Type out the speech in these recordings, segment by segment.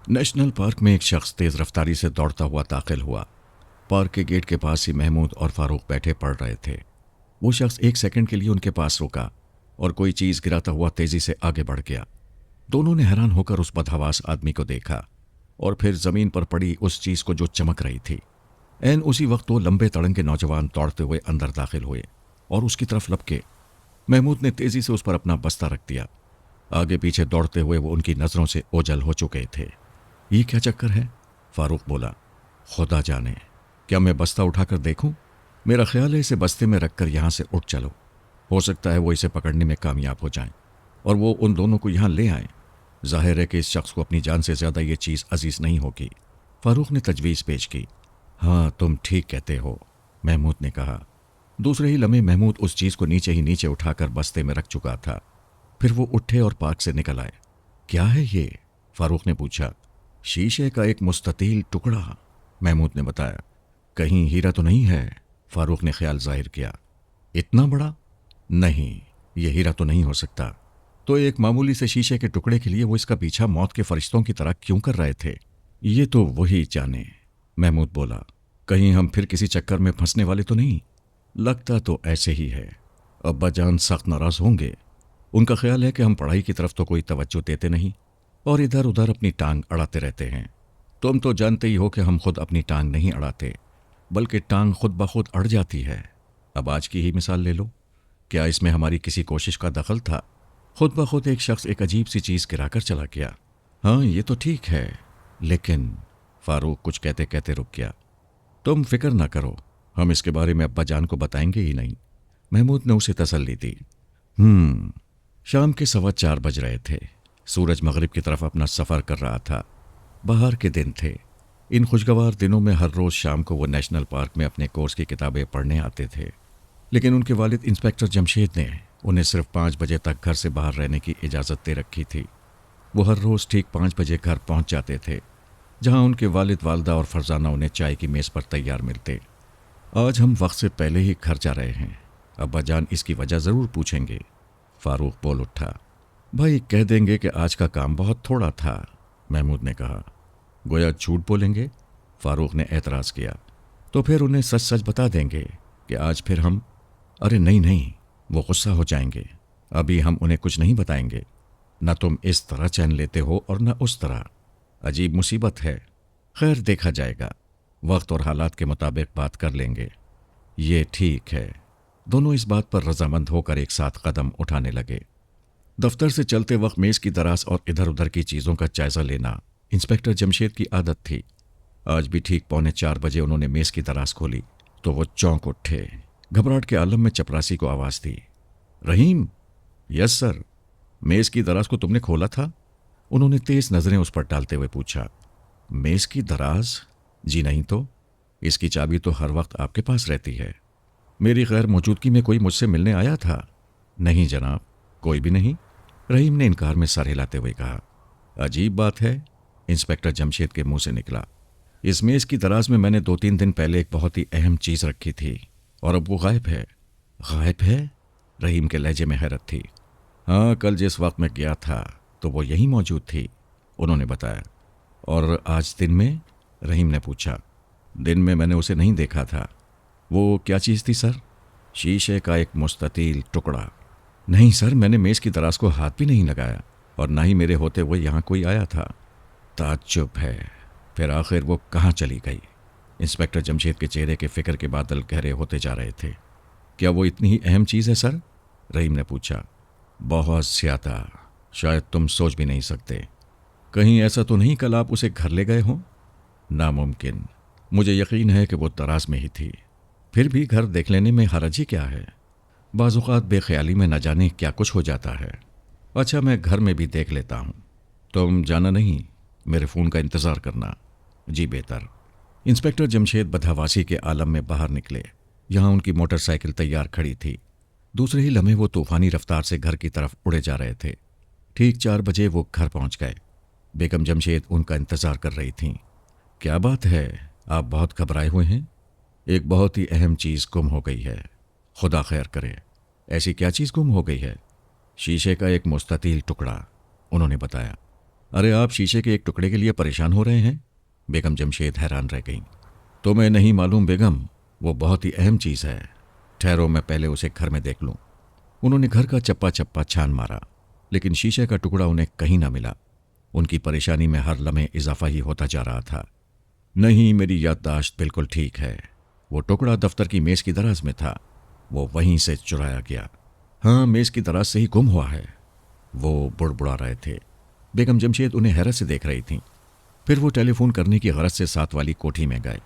National park में एक शख्स तेज रफ्तारी से दौड़ता हुआ दाखिल हुआ। पार्क के गेट के पास ही महमूद और फारूक बैठे पढ़ रहे थे। वो शख्स एक सेकंड के लिए उनके पास रुका और कोई चीज गिराता हुआ तेजी से आगे बढ़ गया। दोनों ने हैरान होकर उस बदहवास आदमी को देखा और फिर जमीन पर पड़ी उस चीज को जो चमक रही थी। एन उसी वक्त वो लंबे तड़ंगे नौजवान दौड़ते हुए अंदर दाखिल हुए और उसकी तरफ लपके। महमूद ने तेजी से उस पर अपना बस्ता रख दिया। आगे पीछे दौड़ते हुए वो उनकी नजरों से ओझल हो चुके थे। ये क्या चक्कर है? फारूक बोला। खुदा जाने, क्या मैं बस्ता उठाकर देखूं? मेरा ख्याल है इसे बस्ते में रखकर यहां से उठ चलो। हो सकता है वो इसे पकड़ने में कामयाब हो जाएं और वो उन दोनों को यहां ले आए। जाहिर है कि इस शख्स को अपनी जान से ज्यादा ये चीज अजीज नहीं होगी। फारूक ने तजवीज पेश की। हाँ, तुम ठीक कहते हो, महमूद ने कहा। दूसरे ही लम्हे महमूद उस चीज को नीचे ही नीचे उठाकर बस्ते में रख चुका था। फिर वो उठे और पार्क से निकल आए। क्या है ये? फारूक ने पूछा। शीशे का एक मुस्ततील टुकड़ा, महमूद ने बताया। कहीं हीरा तो नहीं है? फारूक ने ख्याल जाहिर किया। इतना बड़ा? नहीं, यह हीरा तो नहीं हो सकता। तो एक मामूली से शीशे के टुकड़े के लिए वो इसका पीछा मौत के फरिश्तों की तरह क्यों कर रहे थे? ये तो वही जाने, महमूद बोला। कहीं हम फिर किसी चक्कर में फंसने वाले तो नहीं? लगता तो ऐसे ही है। अब्बा जान सख्त नाराज होंगे। उनका ख्याल है कि हम पढ़ाई की तरफ तो कोई तवज्जो देते नहीं और इधर उधर अपनी टांग अड़ाते रहते हैं। तुम तो जानते ही हो कि हम खुद अपनी टांग नहीं अड़ाते, बल्कि टांग खुद ब खुद अड़ जाती है। अब आज की ही मिसाल ले लो। क्या इसमें हमारी किसी कोशिश का दखल था? खुद ब खुद एक शख्स एक अजीब सी चीज गिराकर चला गया। हाँ, ये तो ठीक है, लेकिन फारूक कुछ कहते कहते रुक गया। तुम फिक्र ना करो, हम इसके बारे में अब्बा जान को बताएंगे ही नहीं, महमूद ने उसे तसल्ली दी। शाम के 4:15 बज रहे थे। सूरज मगरिब की तरफ अपना सफ़र कर रहा था। बाहर के दिन थे। इन खुशगवार दिनों में हर रोज़ शाम को वो नेशनल पार्क में अपने कोर्स की किताबें पढ़ने आते थे, लेकिन उनके वालिद इंस्पेक्टर जमशेद ने उन्हें सिर्फ 5 बजे तक घर से बाहर रहने की इजाज़त दे रखी थी। वो हर रोज़ ठीक 5 बजे घर पहुंच जाते थे, जहां उनके वालिद वालदा और फरजाना उन्हें चाय की मेज़ पर तैयार मिलते। आज हम वक्त से पहले ही घर जा रहे हैं, अब्बा जान इसकी वजह ज़रूर पूछेंगे, फारूक बोल उठा। भाई, कह देंगे कि आज का काम बहुत थोड़ा था, महमूद ने कहा। गोया झूठ बोलेंगे? फारूक ने एतराज़ किया। तो फिर उन्हें सच सच बता देंगे कि आज फिर हम। अरे नहीं नहीं, वो गुस्सा हो जाएंगे। अभी हम उन्हें कुछ नहीं बताएंगे। न तुम इस तरह चैन लेते हो और न उस तरह। अजीब मुसीबत है। खैर, देखा जाएगा, वक्त और हालात के मुताबिक बात कर लेंगे। ये ठीक है। दोनों इस बात पर रजामंद होकर एक साथ कदम उठाने लगे। दफ्तर से चलते वक्त मेज की दराज और इधर उधर की चीज़ों का जायजा लेना इंस्पेक्टर जमशेद की आदत थी। आज भी ठीक 3:45 बजे उन्होंने मेज की दराज खोली तो वो चौंक उठे। घबराहट के आलम में चपरासी को आवाज़ दी। रहीम। Yes sir. मेज की दराज को तुमने खोला था? उन्होंने तेज नजरें उस पर डालते हुए पूछा। मेज की दराज? जी नहीं तो। इसकी चाबी तो हर वक्त आपके पास रहती है। मेरी गैर मौजूदगी में कोई मुझसे मिलने आया था? नहीं जनाब, कोई भी नहीं, रहीम ने इनकार में सर हिलाते हुए कहा। अजीब बात है, इंस्पेक्टर जमशेद के मुंह से निकला। इस मेज की दराज में मैंने 2-3 दिन पहले एक बहुत ही अहम चीज रखी थी और अब वो गायब है। गायब है? रहीम के लहजे में हैरत थी। हाँ, कल जिस वक्त मैं गया था तो वो यहीं मौजूद थी, उन्होंने बताया। और आज दिन में? रहीम ने पूछा। दिन में मैंने उसे नहीं देखा था। वो क्या चीज़ थी सर? शीशे का एक मुस्ततील टुकड़ा। नहीं सर, मैंने मेज की दराज को हाथ भी नहीं लगाया और ना ही मेरे होते हुए यहाँ कोई आया था। ताज्जुब है, फिर आखिर वो कहाँ चली गई? इंस्पेक्टर जमशेद के चेहरे के फिक्र के बादल गहरे होते जा रहे थे। क्या वो इतनी ही अहम चीज़ है सर? रहीम ने पूछा। बहुत ज़्यादा, शायद तुम सोच भी नहीं सकते। कहीं ऐसा तो नहीं कल आप उसे घर ले गए हों? नामुमकिन। मुझे यकीन है कि वो दराज में ही थी। फिर भी घर देख लेने में हरज ही क्या है? बाज़-औक़ात बेख्याली में न जाने क्या कुछ हो जाता है। अच्छा, मैं घर में भी देख लेता हूँ। तुम जाना नहीं, मेरे फ़ोन का इंतज़ार करना। जी बेहतर। इंस्पेक्टर जमशेद बदहवासी के आलम में बाहर निकले। यहाँ उनकी मोटरसाइकिल तैयार खड़ी थी। दूसरे ही लम्हे वो तूफ़ानी रफ्तार से घर की तरफ उड़े जा रहे थे। ठीक 4 बजे वो घर पहुँच गए। बेगम जमशेद उनका इंतज़ार कर रही थीं। क्या बात है, आप बहुत घबराए हुए हैं? एक बहुत ही अहम चीज़ गुम हो गई है। खुदा खैर करे। ऐसी क्या चीज़ गुम हो गई है? शीशे का एक मुस्ततील टुकड़ा, उन्होंने बताया। अरे आप शीशे के एक टुकड़े के लिए परेशान हो रहे हैं? बेगम जमशेद हैरान रह गईं। तुम्हें नहीं मालूम बेगम, वो बहुत ही अहम चीज़ है। ठहरो, मैं पहले उसे घर में देख लूं। उन्होंने घर का चप्पा चप्पा छान मारा, लेकिन शीशे का टुकड़ा उन्हें कहीं ना मिला। उनकी परेशानी में हर लम्हे इजाफा ही होता जा रहा था। नहीं, मेरी याददाश्त बिल्कुल ठीक है। वो टुकड़ा दफ्तर की मेज़ की दराज में था। वो वहीं से चुराया गया। हाँ, मेज़ की दराज से ही गुम हुआ है। वो बुड़बुड़ा रहे थे। बेगम जमशेद उन्हें हैरत से देख रही थीं। फिर वो टेलीफोन करने की गरज से साथ वाली कोठी में गए।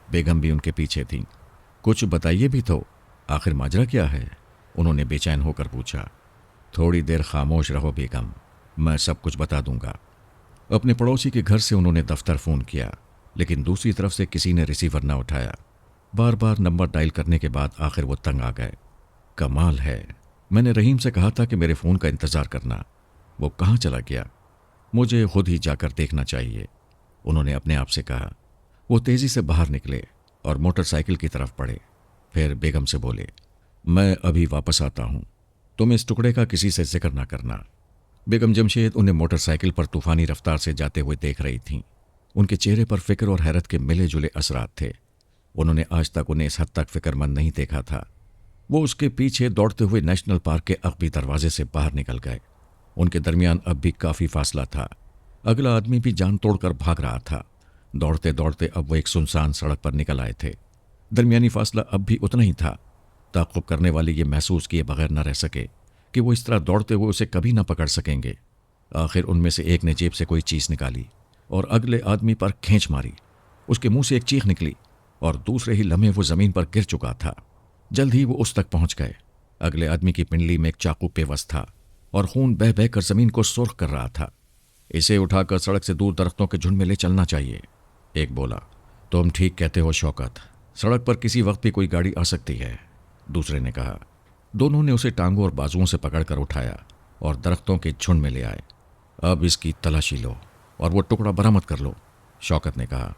बेगम भी उनके पीछे थीं। कुछ बताइए भी तो, आखिर माजरा क्या है? उन्होंने बेचैन होकर पूछा। थोड़ी देर खामोश रहो बेगम, मैं सब कुछ बता दूंगा। अपने पड़ोसी के घर से उन्होंने दफ्तर फ़ोन किया, लेकिन दूसरी तरफ से किसी ने रिसीवर न उठाया। बार बार नंबर डायल करने के बाद आखिर वो तंग आ गए। कमाल है, मैंने रहीम से कहा था कि मेरे फ़ोन का इंतज़ार करना। वो कहाँ चला गया? मुझे खुद ही जाकर देखना चाहिए, उन्होंने अपने आप से कहा। वो तेज़ी से बाहर निकले और मोटरसाइकिल की तरफ बढ़े। फिर बेगम से बोले, मैं अभी वापस आता हूँ, तुम इस टुकड़े का किसी से जिक्र ना करना। बेगम जमशेद उन्हें मोटरसाइकिल पर तूफानी रफ्तार से जाते हुए देख रही थीं। उनके चेहरे पर फिक्र और हैरत के मिले जुले असरात थे। उन्होंने आज तक उन्हें इस हद तक फिक्रमंद नहीं देखा था। वो उसके पीछे दौड़ते हुए नेशनल पार्क के अगबी दरवाजे से बाहर निकल गए। उनके दरमियान अब भी काफ़ी फासला था। अगला आदमी भी जान तोड़कर भाग रहा था। दौड़ते दौड़ते अब वो एक सुनसान सड़क पर निकल आए थे। दरमियानी फासला अब भी उतना ही था। ताक़ुब करने वाले ये महसूस किए बगैर न रह सके कि वो इस तरह दौड़ते हुए उसे कभी ना पकड़ सकेंगे। आखिर उनमें से एक ने जेब से कोई चीज़ निकाली और अगले आदमी पर खींच मारी। उसके मुंह से एक चीख निकली और दूसरे ही लम्हे वो ज़मीन पर गिर चुका था। जल्द ही वो उस तक पहुंच गए। अगले आदमी की पिंडली में एक चाकू पेवस्त था और खून बह बह कर ज़मीन को सुर्ख कर रहा था। इसे उठाकर सड़क से दूर दरख्तों के झुंड में ले चलना चाहिए, एक बोला। तुम ठीक कहते हो शौकत, सड़क पर किसी वक्त भी कोई गाड़ी आ सकती है, दूसरे ने कहा। दोनों ने उसे टांगों और बाजुओं से पकड़कर उठाया और दरख्तों के झुंड में ले आए। अब इसकी तलाशी लो और वो टुकड़ा बरामद कर लो, शौकत ने कहा।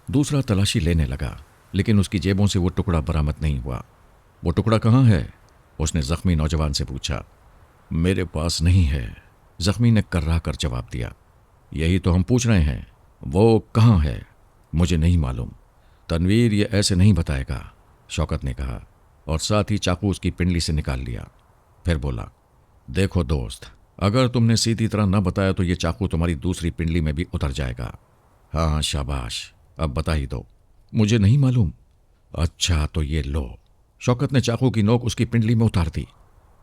दूसरा तलाशी लेने लगा, लेकिन उसकी जेबों से वो टुकड़ा बरामद नहीं हुआ। वो टुकड़ा कहाँ है? उसने जख्मी नौजवान से पूछा। मेरे पास नहीं है, जख्मी ने कर्रा कर जवाब दिया। यही तो हम पूछ रहे हैं, वो कहाँ है? मुझे नहीं मालूम, तनवीर ये ऐसे नहीं बताएगा, शौकत ने कहा और साथ ही चाकू उसकी पिंडली से निकाल लिया। फिर बोला, देखो दोस्त, अगर तुमने सीधी तरह न बताया तो ये चाकू तुम्हारी दूसरी पिंडली में भी उतर जाएगा। हाँ शाबाश, अब बता ही दो। मुझे नहीं मालूम। अच्छा तो ये लो। शौकत ने चाकू की नोक उसकी पिंडली में उतार दी।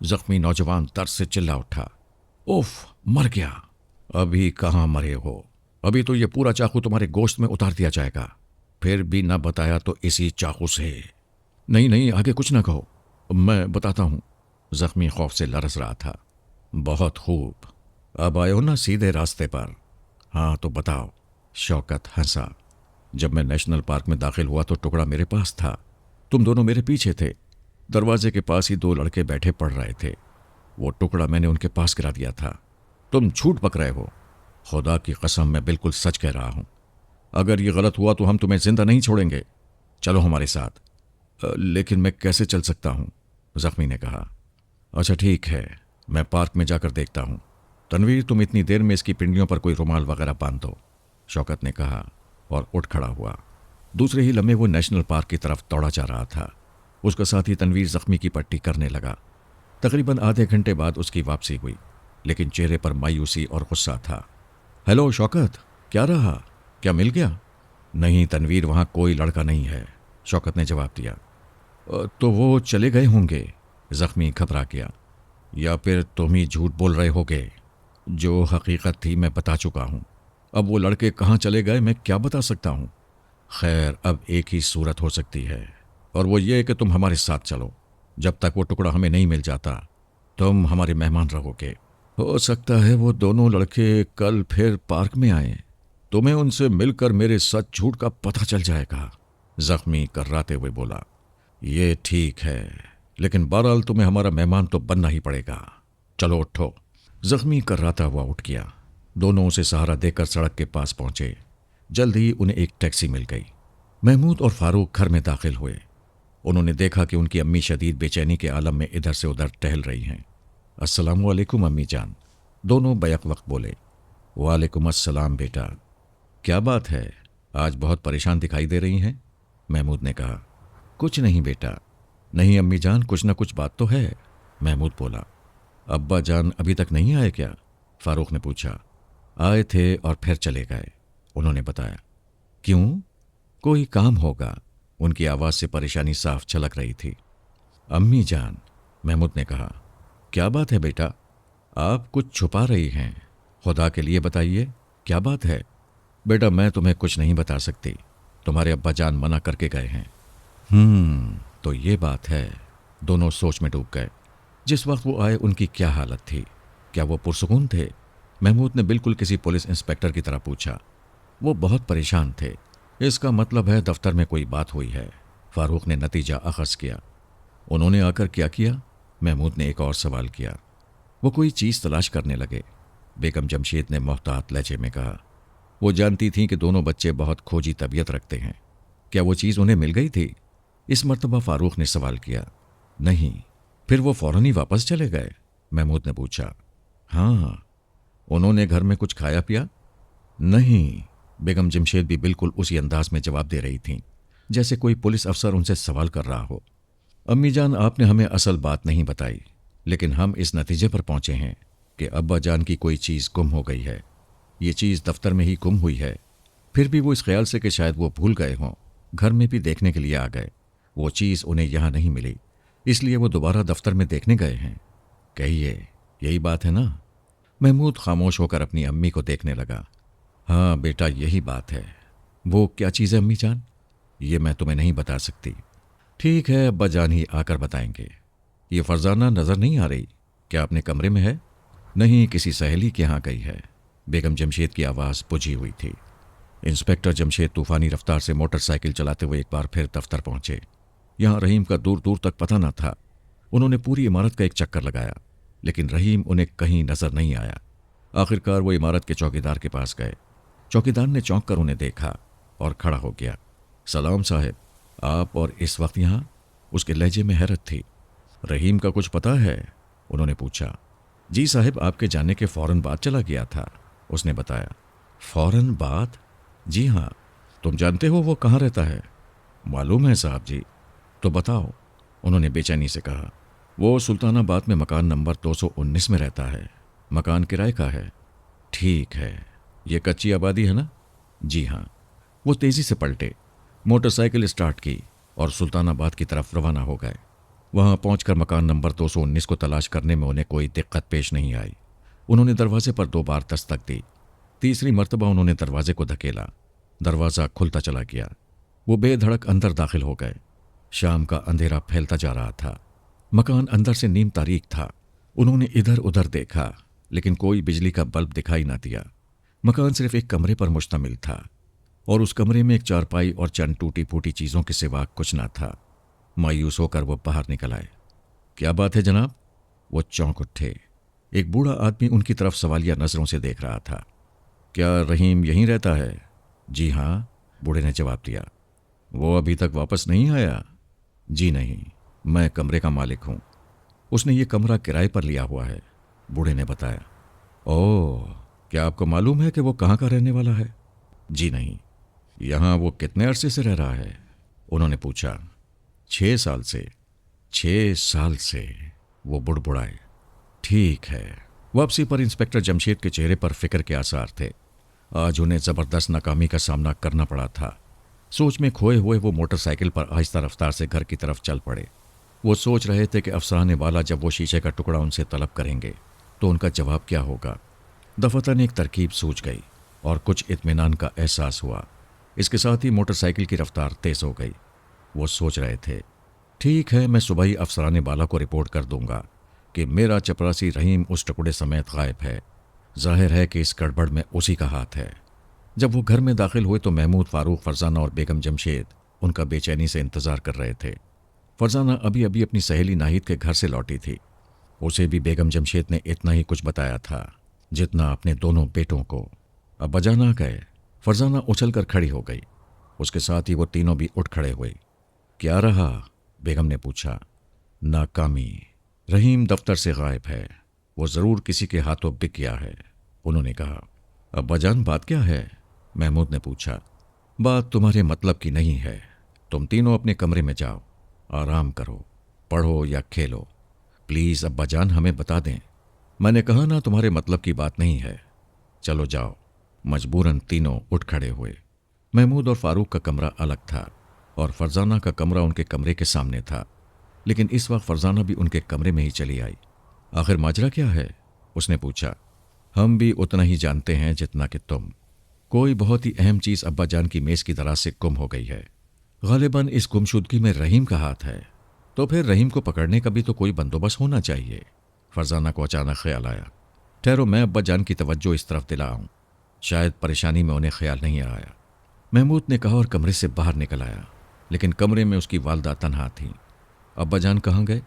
जख्मी नौजवान दर्द से चिल्ला उठा। उफ, मर गया। अभी कहाँ मरे हो, अभी तो ये पूरा चाकू तुम्हारे गोश्त में उतार दिया जाएगा। फिर भी न बताया तो इसी चाकू से। नहीं नहीं, आगे कुछ ना कहो, मैं बताता हूं। जख्मी खौफ से लरस रहा था। बहुत खूब, अब आए हो ना सीधे रास्ते पर। हाँ तो बताओ, शौकत हंसा। जब मैं नेशनल पार्क में दाखिल हुआ तो टुकड़ा मेरे पास था, तुम दोनों मेरे पीछे थे। दरवाजे के पास ही दो लड़के बैठे पढ़ रहे थे। वो टुकड़ा मैंने उनके पास गिरा दिया था। तुम झूठ बक रहे हो। खुदा की कसम, मैं बिल्कुल सच कह रहा हूं। अगर ये गलत हुआ तो हम तुम्हें जिंदा नहीं छोड़ेंगे। चलो हमारे साथ। लेकिन मैं कैसे चल सकता हूं? जख्मी ने कहा। अच्छा ठीक है, मैं पार्क में जाकर देखता हूं। तनवीर, तुम इतनी देर में इसकी पिंडियों पर कोई रुमाल वगैरह बांध दो, शौकत ने कहा और उठ खड़ा हुआ। दूसरे ही लम्हे वो नेशनल पार्क की तरफ दौड़ा जा रहा था। उसका साथी तनवीर जख्मी की पट्टी करने लगा। तकरीबन आधे घंटे बाद उसकी वापसी हुई, लेकिन चेहरे पर मायूसी और गुस्सा था। हेलो शौकत, क्या रहा? क्या मिल गया? नहीं तनवीर, वहां कोई लड़का नहीं है, शौकत ने जवाब दिया। तो वो चले गए होंगे, जख्मी घबरा गया। या फिर तुम ही झूठ बोल रहे होगे। जो हकीकत थी मैं बता चुका हूं। अब वो लड़के कहाँ चले गए मैं क्या बता सकता हूं। खैर, अब एक ही सूरत हो सकती है, और वो ये कि तुम हमारे साथ चलो। जब तक वो टुकड़ा हमें नहीं मिल जाता तुम हमारे मेहमान रहोगे। हो सकता है वो दोनों लड़के कल फिर पार्क में आए। तुम्हें उनसे मिलकर मेरे सच झूठ का पता चल जाएगा, जख्मी कर्राते हुए बोला। ये ठीक है, लेकिन बहरहाल तुम्हें हमारा मेहमान तो बनना ही पड़ेगा। चलो उठो। जख्मी कर्राता हुआ उठ गया। दोनों उसे सहारा देकर सड़क के पास पहुंचे। जल्द ही उन्हें एक टैक्सी मिल गई। महमूद और फारूक घर में दाखिल हुए। उन्होंने देखा कि उनकी अम्मी शदीद बेचैनी के आलम में इधर से उधर टहल रही हैं। अस्सलामु अलैकुम अम्मी जान, दोनों बैक वक्त बोले। वालेकुम अस्सलाम बेटा। क्या बात है, आज बहुत परेशान दिखाई दे रही हैं? महमूद ने कहा। कुछ नहीं बेटा। नहीं अम्मी जान, कुछ ना कुछ बात तो है, महमूद बोला। अब्बा जान अभी तक नहीं आए क्या? फारूक ने पूछा। आए थे और फिर चले गए, उन्होंने बताया। क्यों? कोई काम होगा, उनकी आवाज़ से परेशानी साफ झलक रही थी। अम्मी जान, महमूद ने कहा। क्या बात है बेटा, आप कुछ छुपा रही हैं, खुदा के लिए बताइए, क्या बात है? बेटा मैं तुम्हें कुछ नहीं बता सकती, तुम्हारे अब्बा जान मना करके गए हैं। तो ये बात है। दोनों सोच में डूब गए। जिस वक्त वो आए उनकी क्या हालत थी? क्या वो पुरसुकून थे? महमूद ने बिल्कुल किसी पुलिस इंस्पेक्टर की तरह पूछा। वो बहुत परेशान थे। इसका मतलब है दफ्तर में कोई बात हुई है, फारूक ने नतीजा अखज़ किया। उन्होंने आकर क्या किया? महमूद ने एक और सवाल किया। वो कोई चीज़ तलाश करने लगे, बेगम जमशेद ने मोहतात लहजे में कहा। वो जानती थीं कि दोनों बच्चे बहुत खोजी तबीयत रखते हैं। क्या वो चीज़ उन्हें मिल गई थी? इस मर्तबा फारूक ने सवाल किया। नहीं। फिर वो फौरन ही वापस चले गए? महमूद ने पूछा। हाँ। उन्होंने घर में कुछ खाया पिया? नहीं। बेगम जमशेद भी बिल्कुल उसी अंदाज में जवाब दे रही थीं जैसे कोई पुलिस अफसर उनसे सवाल कर रहा हो। अम्मी जान, आपने हमें असल बात नहीं बताई, लेकिन हम इस नतीजे पर पहुंचे हैं कि अब्बा जान की कोई चीज़ गुम हो गई है। ये चीज़ दफ्तर में ही गुम हुई है। फिर भी वो इस ख्याल से कि शायद वो भूल गए हों, घर में भी देखने के लिए आ गए। वो चीज़ उन्हें यहाँ नहीं मिली, इसलिए वो दोबारा दफ्तर में देखने गए हैं। कहिए, यही बात है ना? महमूद खामोश होकर अपनी अम्मी को देखने लगा। हाँ बेटा, यही बात है। वो क्या चीज़ है अम्मी जान? ये मैं तुम्हें नहीं बता सकती। ठीक है, अब्बा जान ही आकर बताएंगे। ये फरजाना नज़र नहीं आ रही, क्या अपने कमरे में है? नहीं, किसी सहेली के यहाँ गई है। बेगम जमशेद की आवाज़ बुझी हुई थी। इंस्पेक्टर जमशेद तूफानी रफ्तार से मोटरसाइकिल चलाते हुए एक बार फिर दफ्तर पहुंचे। यहाँ रहीम का दूर दूर तक पता न था। उन्होंने पूरी इमारत का एक चक्कर लगाया, लेकिन रहीम उन्हें कहीं नजर नहीं आया। आखिरकार वो इमारत के चौकीदार के पास गए। चौकीदार ने चौंक कर उन्हें देखा और खड़ा हो गया। सलाम साहब, आप और इस वक्त यहाँ? उसके लहजे में हैरत थी। रहीम का कुछ पता है? उन्होंने पूछा। जी साहब, आपके जाने के फौरन बाद चला गया था, उसने बताया। फौरन बाद? जी हाँ। तुम जानते हो वो कहाँ रहता है? मालूम है साहब जी। तो बताओ, उन्होंने बेचैनी से कहा। वो सुल्तानाबाद में मकान नंबर 219 में रहता है। मकान किराए का है। ठीक है। ये कच्ची आबादी है ना? जी हाँ। वो तेज़ी से पलटे, मोटरसाइकिल स्टार्ट की और सुल्तानाबाद की तरफ रवाना हो गए। वहां पहुंचकर मकान नंबर 219 को तलाश करने में उन्हें कोई दिक्कत पेश नहीं आई। उन्होंने दरवाजे पर 2 बार दस्तक दी। तीसरी मर्तबा उन्होंने दरवाजे को धकेला। दरवाज़ा खुलता चला गया। वो बेधड़क अंदर दाखिल हो गए। शाम का अंधेरा फैलता जा रहा था। मकान अंदर से नीम तारीक था। उन्होंने इधर उधर देखा, लेकिन कोई बिजली का बल्ब दिखाई ना दिया। मकान सिर्फ एक कमरे पर मुश्तमिल था और उस कमरे में एक चारपाई और चंद टूटी फूटी चीज़ों के सिवा कुछ ना था। मायूस होकर वो बाहर निकल आए। क्या बात है जनाब? वो चौंक उठे। एक बूढ़ा आदमी उनकी तरफ सवालिया नजरों से देख रहा था। क्या रहीम यहीं रहता है? जी हाँ, बूढ़े ने जवाब दिया। वो अभी तक वापस नहीं आया? जी नहीं, मैं कमरे का मालिक हूं। उसने ये कमरा किराए पर लिया हुआ है, बूढ़े ने बताया। ओह, क्या आपको मालूम है कि वो कहाँ का रहने वाला है? जी नहीं। यहाँ वो कितने अरसे से रह रहा है? उन्होंने पूछा। 6 साल से। 6 साल से, वो बुड़बुड़ाए। ठीक है। वापसी पर इंस्पेक्टर जमशेद के चेहरे पर फिक्र के आसार थे। आज उन्हें जबरदस्त नाकामी का सामना करना पड़ा था। सोच में खोए हुए वो मोटरसाइकिल पर आहिस्ता रफ्तार से घर की तरफ चल पड़े। वो सोच रहे थे कि अफसराने वाला जब वो शीशे का टुकड़ा उनसे तलब करेंगे तो उनका जवाब क्या होगा। दफतन एक तरकीब सूझ गई और कुछ इत्मीनान का एहसास हुआ। इसके साथ ही मोटरसाइकिल की रफ्तार तेज हो गई। वो सोच रहे थे, ठीक है, मैं सुबह ही अफसराने वाला को रिपोर्ट कर दूंगा कि मेरा चपरासी रहीम उस टुकड़े समेत गायब है। जाहिर है कि इस गड़बड़ में उसी का हाथ है। जब वो घर में दाखिल हुए तो महमूद, फारूक, फरजाना और बेगम जमशेद उनका बेचैनी से इंतजार कर रहे थे। फरजाना अभी अभी अपनी सहेली नाहिद के घर से लौटी थी। उसे भी बेगम जमशेद ने इतना ही कुछ बताया था जितना अपने दोनों बेटों को। अब बजाना गए। फरजाना उछलकर खड़ी हो गई। उसके साथ ही वो तीनों भी उठ खड़े हुए। क्या रहा? बेगम ने पूछा। नाकामी। रहीम दफ्तर से गायब है। वो ज़रूर किसी के हाथों बिक गया है, उन्होंने कहा। अब्बाजान बात क्या है? महमूद ने पूछा। बात तुम्हारे मतलब की नहीं है। तुम तीनों अपने कमरे में जाओ, आराम करो, पढ़ो या खेलो। प्लीज़ अब्बाजान हमें बता दें। मैंने कहा ना तुम्हारे मतलब की बात नहीं है। चलो जाओ। मजबूरन तीनों उठ खड़े हुए। महमूद और फारूक का कमरा अलग था और फरजाना का कमरा उनके कमरे के सामने था, लेकिन इस वक्त फरजाना भी उनके कमरे में ही चली आई। आखिर माजरा क्या है? उसने पूछा। हम भी उतना ही जानते हैं जितना कि तुम। कोई बहुत ही अहम चीज़ अब्बाजान की मेज़ की दराज से गुम हो गई है। गालिबन इस गुमशुदगी में रहीम का हाथ है। तो फिर रहीम को पकड़ने का भी तो कोई बंदोबस्त होना चाहिए। फरजाना को अचानक ख्याल आया। ठहरो, मैं अब्बाजान की तवज्जो इस तरफ दिलाऊं। शायद परेशानी में उन्हें ख्याल नहीं आया। महमूद ने कहा और कमरे से बाहर निकल आया, लेकिन कमरे में उसकी वालदा तन्हा थी। अब्बाजान कहाँ गए?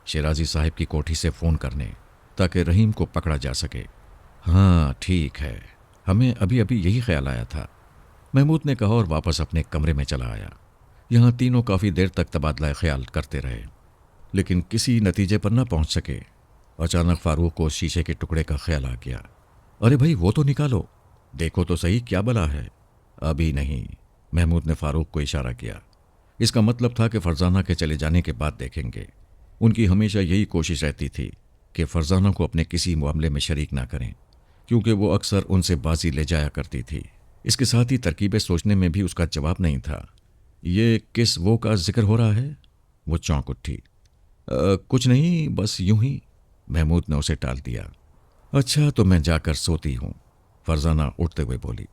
शेराजी साहिब की कोठी से फ़ोन करने, ताकि रहीम को पकड़ा जा सके। हाँ ठीक है, हमें अभी अभी यही ख्याल आया था, महमूद ने कहा और वापस अपने कमरे में चला आया। यहाँ तीनों काफ़ी देर तक तबादला ख्याल करते रहे, लेकिन किसी नतीजे पर न पहुंच सके। अचानक फारूक को शीशे के टुकड़े का ख्याल आ गया। अरे भाई, वो तो निकालो, देखो तो सही क्या बला है। अभी नहीं, महमूद ने फारूक को इशारा किया। इसका मतलब था कि फरजाना के चले जाने के बाद देखेंगे। उनकी हमेशा यही कोशिश रहती थी कि फरजाना को अपने किसी मामले में शरीक ना करें, क्योंकि वो अक्सर उनसे बाजी ले जाया करती थी। इसके साथ ही तरकीबें सोचने में भी उसका जवाब नहीं था। ये किस वो का जिक्र हो रहा है? वो चौंक उठी। कुछ नहीं, बस यूं ही, महमूद ने उसे टाल दिया। अच्छा, तो मैं जाकर सोती हूँ, फरजाना उठते हुए बोली।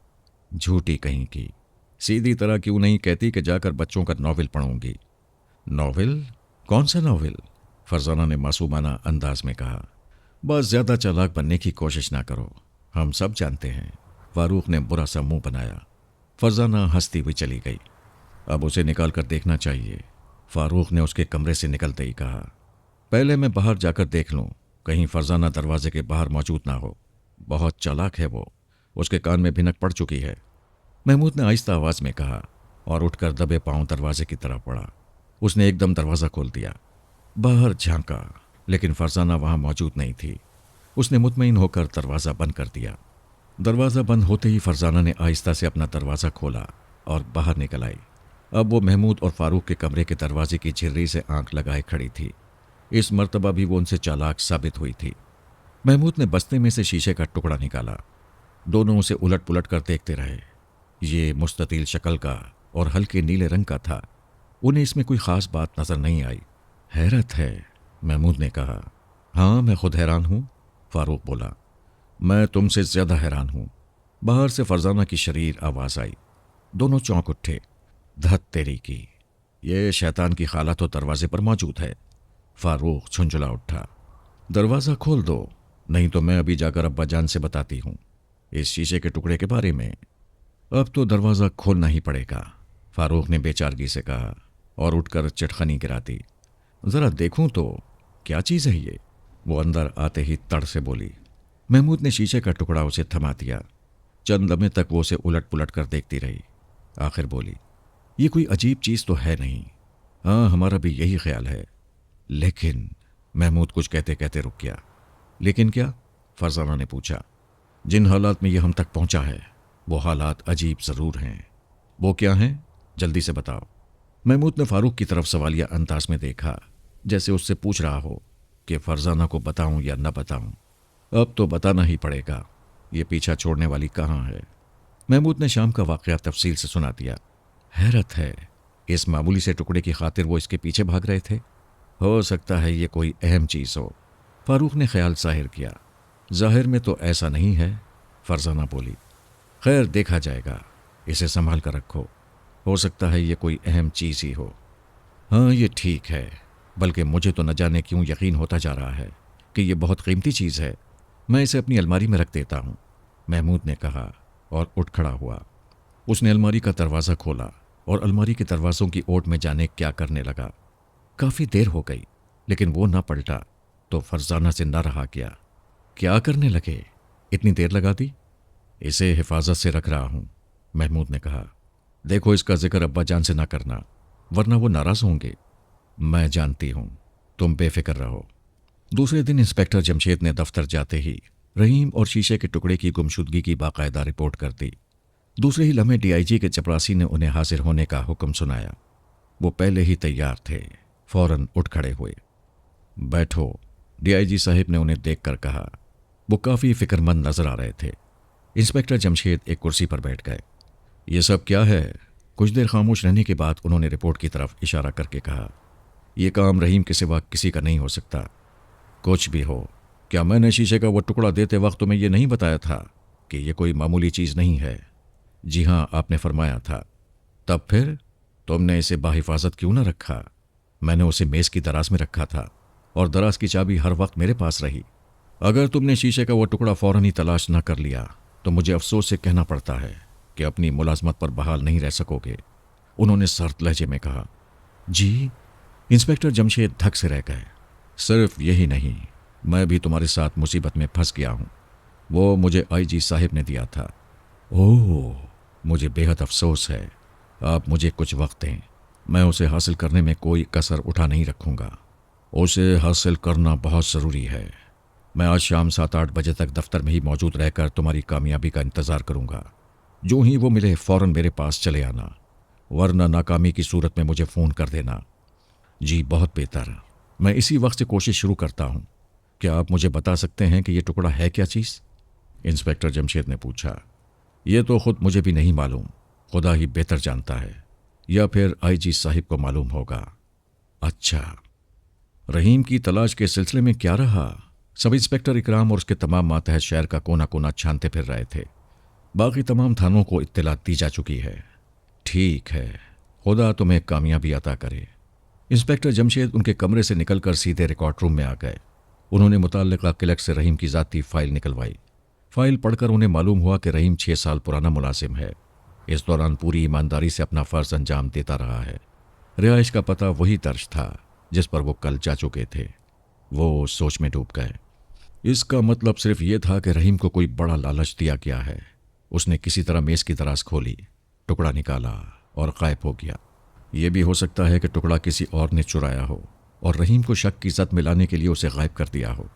झूठी कहीं की, सीधी तरह क्यों नहीं कहती कि जाकर बच्चों का नॉवेल पढ़ूंगी? नॉवेल? कौन सा नॉवेल? फरजाना ने मासूमाना अंदाज में कहा। बस ज्यादा चालाक बनने की कोशिश ना करो, हम सब जानते हैं। फारूक ने बुरा सा मुंह बनाया। फरजाना हंसती हुई चली गई। अब उसे निकाल कर देखना चाहिए, फारूक ने उसके कमरे से निकलते ही कहा। पहले मैं बाहर जाकर देख लूं, कहीं फरजाना दरवाजे के बाहर मौजूद ना हो। बहुत चालाक है वो, उसके कान में भिनक पड़ चुकी है, महमूद ने आहिस्ता आवाज में कहा और उठकर दबे पांव दरवाजे की तरफ बढ़ा। उसने एकदम दरवाज़ा खोल दिया। बाहर झांका, लेकिन फरजाना वहां मौजूद नहीं थी। उसने मुतमईन होकर दरवाज़ा बंद कर दिया। दरवाज़ा बंद होते ही फरजाना ने आहिस्ता से अपना दरवाज़ा खोला और बाहर निकल आई। अब वो महमूद और फारूक के कमरे के दरवाजे की झिर्री से आंख लगाए खड़ी थी। इस मर्तबा भी वो उनसे चालाक साबित हुई थी। महमूद ने बस्ते में से शीशे का टुकड़ा निकाला। दोनों उसे उलट पुलट कर देखते रहे। ये मुस्ततील शक्ल का और हल्के नीले रंग का था। उन्हें इसमें कोई ख़ास बात नज़र नहीं आई। हैरत है, महमूद ने कहा। हाँ, मैं खुद हैरान हूँ, फारूक बोला। मैं तुमसे ज़्यादा हैरान हूँ। बाहर से फरजाना की शरीर आवाज़ आई। दोनों चौंक उठे। धत तेरी की, ये शैतान की खाला तो दरवाजे पर मौजूद है। फारूक झुंझुला उठा। दरवाज़ा खोल दो, नहीं तो मैं अभी जाकर अब्बाजान से बताती हूँ इस शीशे के टुकड़े के बारे में। अब तो दरवाज़ा खोलना ही पड़ेगा, फारूक ने बेचारगी से कहा और उठकर चटखनी गिरा दी। ज़रा देखूं तो क्या चीज़ है ये, वो अंदर आते ही तड़ से बोली। महमूद ने शीशे का टुकड़ा उसे थमा दिया। चंद लम्हे तक वो उसे उलट पुलट कर देखती रही। आखिर बोली, ये कोई अजीब चीज़ तो है नहीं। हाँ, हमारा भी यही ख्याल है, लेकिन महमूद कुछ कहते कहते रुक गया। लेकिन क्या? फरजाना ने पूछा। जिन हालात में ये हम तक पहुंचा है, वो हालात अजीब ज़रूर हैं। वो क्या हैं? जल्दी से बताओ। महमूद ने फारूक की तरफ सवालिया अंदाज में देखा, जैसे उससे पूछ रहा हो कि फरजाना को बताऊं या न बताऊं। अब तो बताना ही पड़ेगा, ये पीछा छोड़ने वाली कहाँ है। महमूद ने शाम का वाक़या तफसील से सुना दिया। हैरत है, इस मामूली से टुकड़े की खातिर वो इसके पीछे भाग रहे थे। हो सकता है ये कोई अहम चीज़ हो, फारूक ने ख्याल जाहिर किया। जाहिर में तो ऐसा नहीं है, फरजाना बोली। खैर, देखा जाएगा, इसे संभाल कर रखो, हो सकता है ये कोई अहम चीज़ ही हो। हाँ, ये ठीक है, बल्कि मुझे तो न जाने क्यों यकीन होता जा रहा है कि ये बहुत कीमती चीज़ है। मैं इसे अपनी अलमारी में रख देता हूँ, महमूद ने कहा और उठ खड़ा हुआ। उसने अलमारी का दरवाज़ा खोला और अलमारी के दरवाज़ों की ओट में जाने क्या करने लगा। काफ़ी देर हो गई, लेकिन वो ना पलटा तो फरजाना से न रहा गया। क्या करने लगे? इतनी देर लगा दी? इसे हिफाजत से रख रहा हूँ, महमूद ने कहा। देखो, इसका जिक्र अब्बाजान से ना करना, वरना वो नाराज़ होंगे। मैं जानती हूँ, तुम बेफिक्र रहो। दूसरे दिन इंस्पेक्टर जमशेद ने दफ्तर जाते ही रहीम और शीशे के टुकड़े की गुमशुदगी की बाकायदा रिपोर्ट कर दी। दूसरे ही लम्हे डीआईजी के चपरासी ने उन्हें हाजिर होने का हुक्म सुनाया। वो पहले ही तैयार थे, फौरन उठ खड़े हुए। बैठो, डीआईजी साहब ने उन्हें देखकर कहा। वो काफ़ी फिक्रमंद नजर आ रहे थे। इंस्पेक्टर जमशेद एक कुर्सी पर बैठ गए। ये सब क्या है? कुछ देर खामोश रहने के बाद उन्होंने रिपोर्ट की तरफ इशारा करके कहा, यह काम रहीम के सिवा किसी का नहीं हो सकता। कुछ भी हो, क्या मैंने शीशे का वो टुकड़ा देते वक्त तुम्हें यह नहीं बताया था कि यह कोई मामूली चीज़ नहीं है? जी हाँ, आपने फरमाया था। तब फिर तुमने इसे बाहिफाजत क्यों न रखा? मैंने उसे मेज़ की दराज में रखा था और दराज की चाबी हर वक्त मेरे पास रही। अगर तुमने शीशे का वो टुकड़ा फौरन ही तलाश न कर लिया तो मुझे अफसोस से कहना पड़ता है कि अपनी मुलाजमत पर बहाल नहीं रह सकोगे, उन्होंने सर्द लहजे में कहा। जी? इंस्पेक्टर जमशेद धक से रह गए। सिर्फ यही नहीं, मैं भी तुम्हारे साथ मुसीबत में फंस गया हूं। वो मुझे आईजी साहिब ने दिया था। ओह, मुझे बेहद अफसोस है। आप मुझे कुछ वक्त दें, मैं उसे हासिल करने में कोई कसर उठा नहीं रखूंगा। उसे हासिल करना बहुत ज़रूरी है। मैं आज शाम 7-8 बजे तक दफ्तर में ही मौजूद रहकर तुम्हारी कामयाबी का इंतज़ार करूंगा। जो ही वो मिले फौरन मेरे पास चले आना, वरना नाकामी की सूरत में मुझे फ़ोन कर देना। जी बहुत बेहतर, मैं इसी वक्त से कोशिश शुरू करता हूँ। क्या आप मुझे बता सकते हैं कि यह टुकड़ा है क्या चीज़? इंस्पेक्टर जमशेद ने पूछा। यह तो खुद मुझे भी नहीं मालूम, खुदा ही बेहतर जानता है, या फिर आईजी साहिब को मालूम होगा। अच्छा, रहीम की तलाश के सिलसिले में क्या रहा? सब इंस्पेक्टर इकराम और उसके तमाम मातहत शहर का कोना कोना छानते फिर रहे थे। बाकी तमाम थानों को इत्तला दी जा चुकी है। ठीक है, खुदा तुम्हें कामयाबी अता करे। इंस्पेक्टर जमशेद उनके कमरे से निकलकर सीधे रिकॉर्ड रूम में आ गए। उन्होंने मुतल्लिका क्लर्क से रहीम की ज़ाती फ़ाइल निकलवाई। फ़ाइल पढ़कर उन्हें मालूम हुआ कि रहीम 6 साल पुराना मुलाजिम है। इस दौरान पूरी ईमानदारी से अपना फ़र्ज़ अंजाम देता रहा है। रिहाइश का पता वही दर्ज था जिस पर वो कल जा चुके थे। वो सोच में डूब गए। इसका मतलब सिर्फ ये था कि रहीम को कोई बड़ा लालच दिया गया है। उसने किसी तरह मेज़ की दराज खोली, टुकड़ा निकाला और गायब हो गया। यह भी हो सकता है कि टुकड़ा किसी और ने चुराया हो और रहीम को शक की ज़द में लाने के लिए उसे गायब कर दिया हो,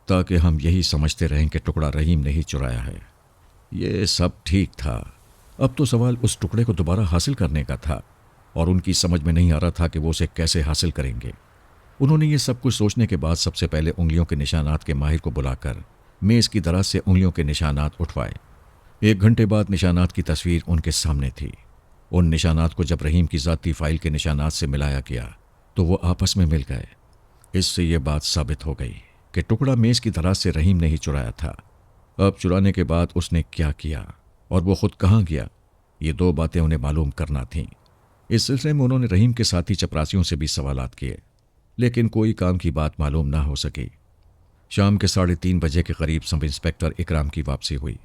ताकि हम यही समझते रहें कि टुकड़ा रहीम ने ही चुराया है। ये सब ठीक था। अब तो सवाल उस टुकड़े को दोबारा हासिल करने का था और उनकी समझ में नहीं आ रहा था कि वो उसे कैसे हासिल करेंगे। उन्होंने ये सब कुछ सोचने के बाद सबसे पहले उंगलियों के निशानात के माहिर को बुलाकर मेज़ की दराज से उंगलियों के निशानात उठवाए। 1 घंटे बाद निशानात की तस्वीर उनके सामने थी। उन निशानात को जब रहीम की ज़ाती फ़ाइल के निशानात से मिलाया गया तो वो आपस में मिल गए। इससे ये बात साबित हो गई कि टुकड़ा मेज़ की दराज से रहीम ने ही चुराया था। अब चुराने के बाद उसने क्या किया और वो खुद कहाँ गया, ये 2 बातें उन्हें मालूम करना थीं। इस सिलसिले में उन्होंने रहीम के साथी चपरासियों से भी सवालात किए, लेकिन कोई काम की बात मालूम ना हो सकी। शाम के 3:30 बजे के करीब सब इंस्पेक्टर इकराम की वापसी हुई।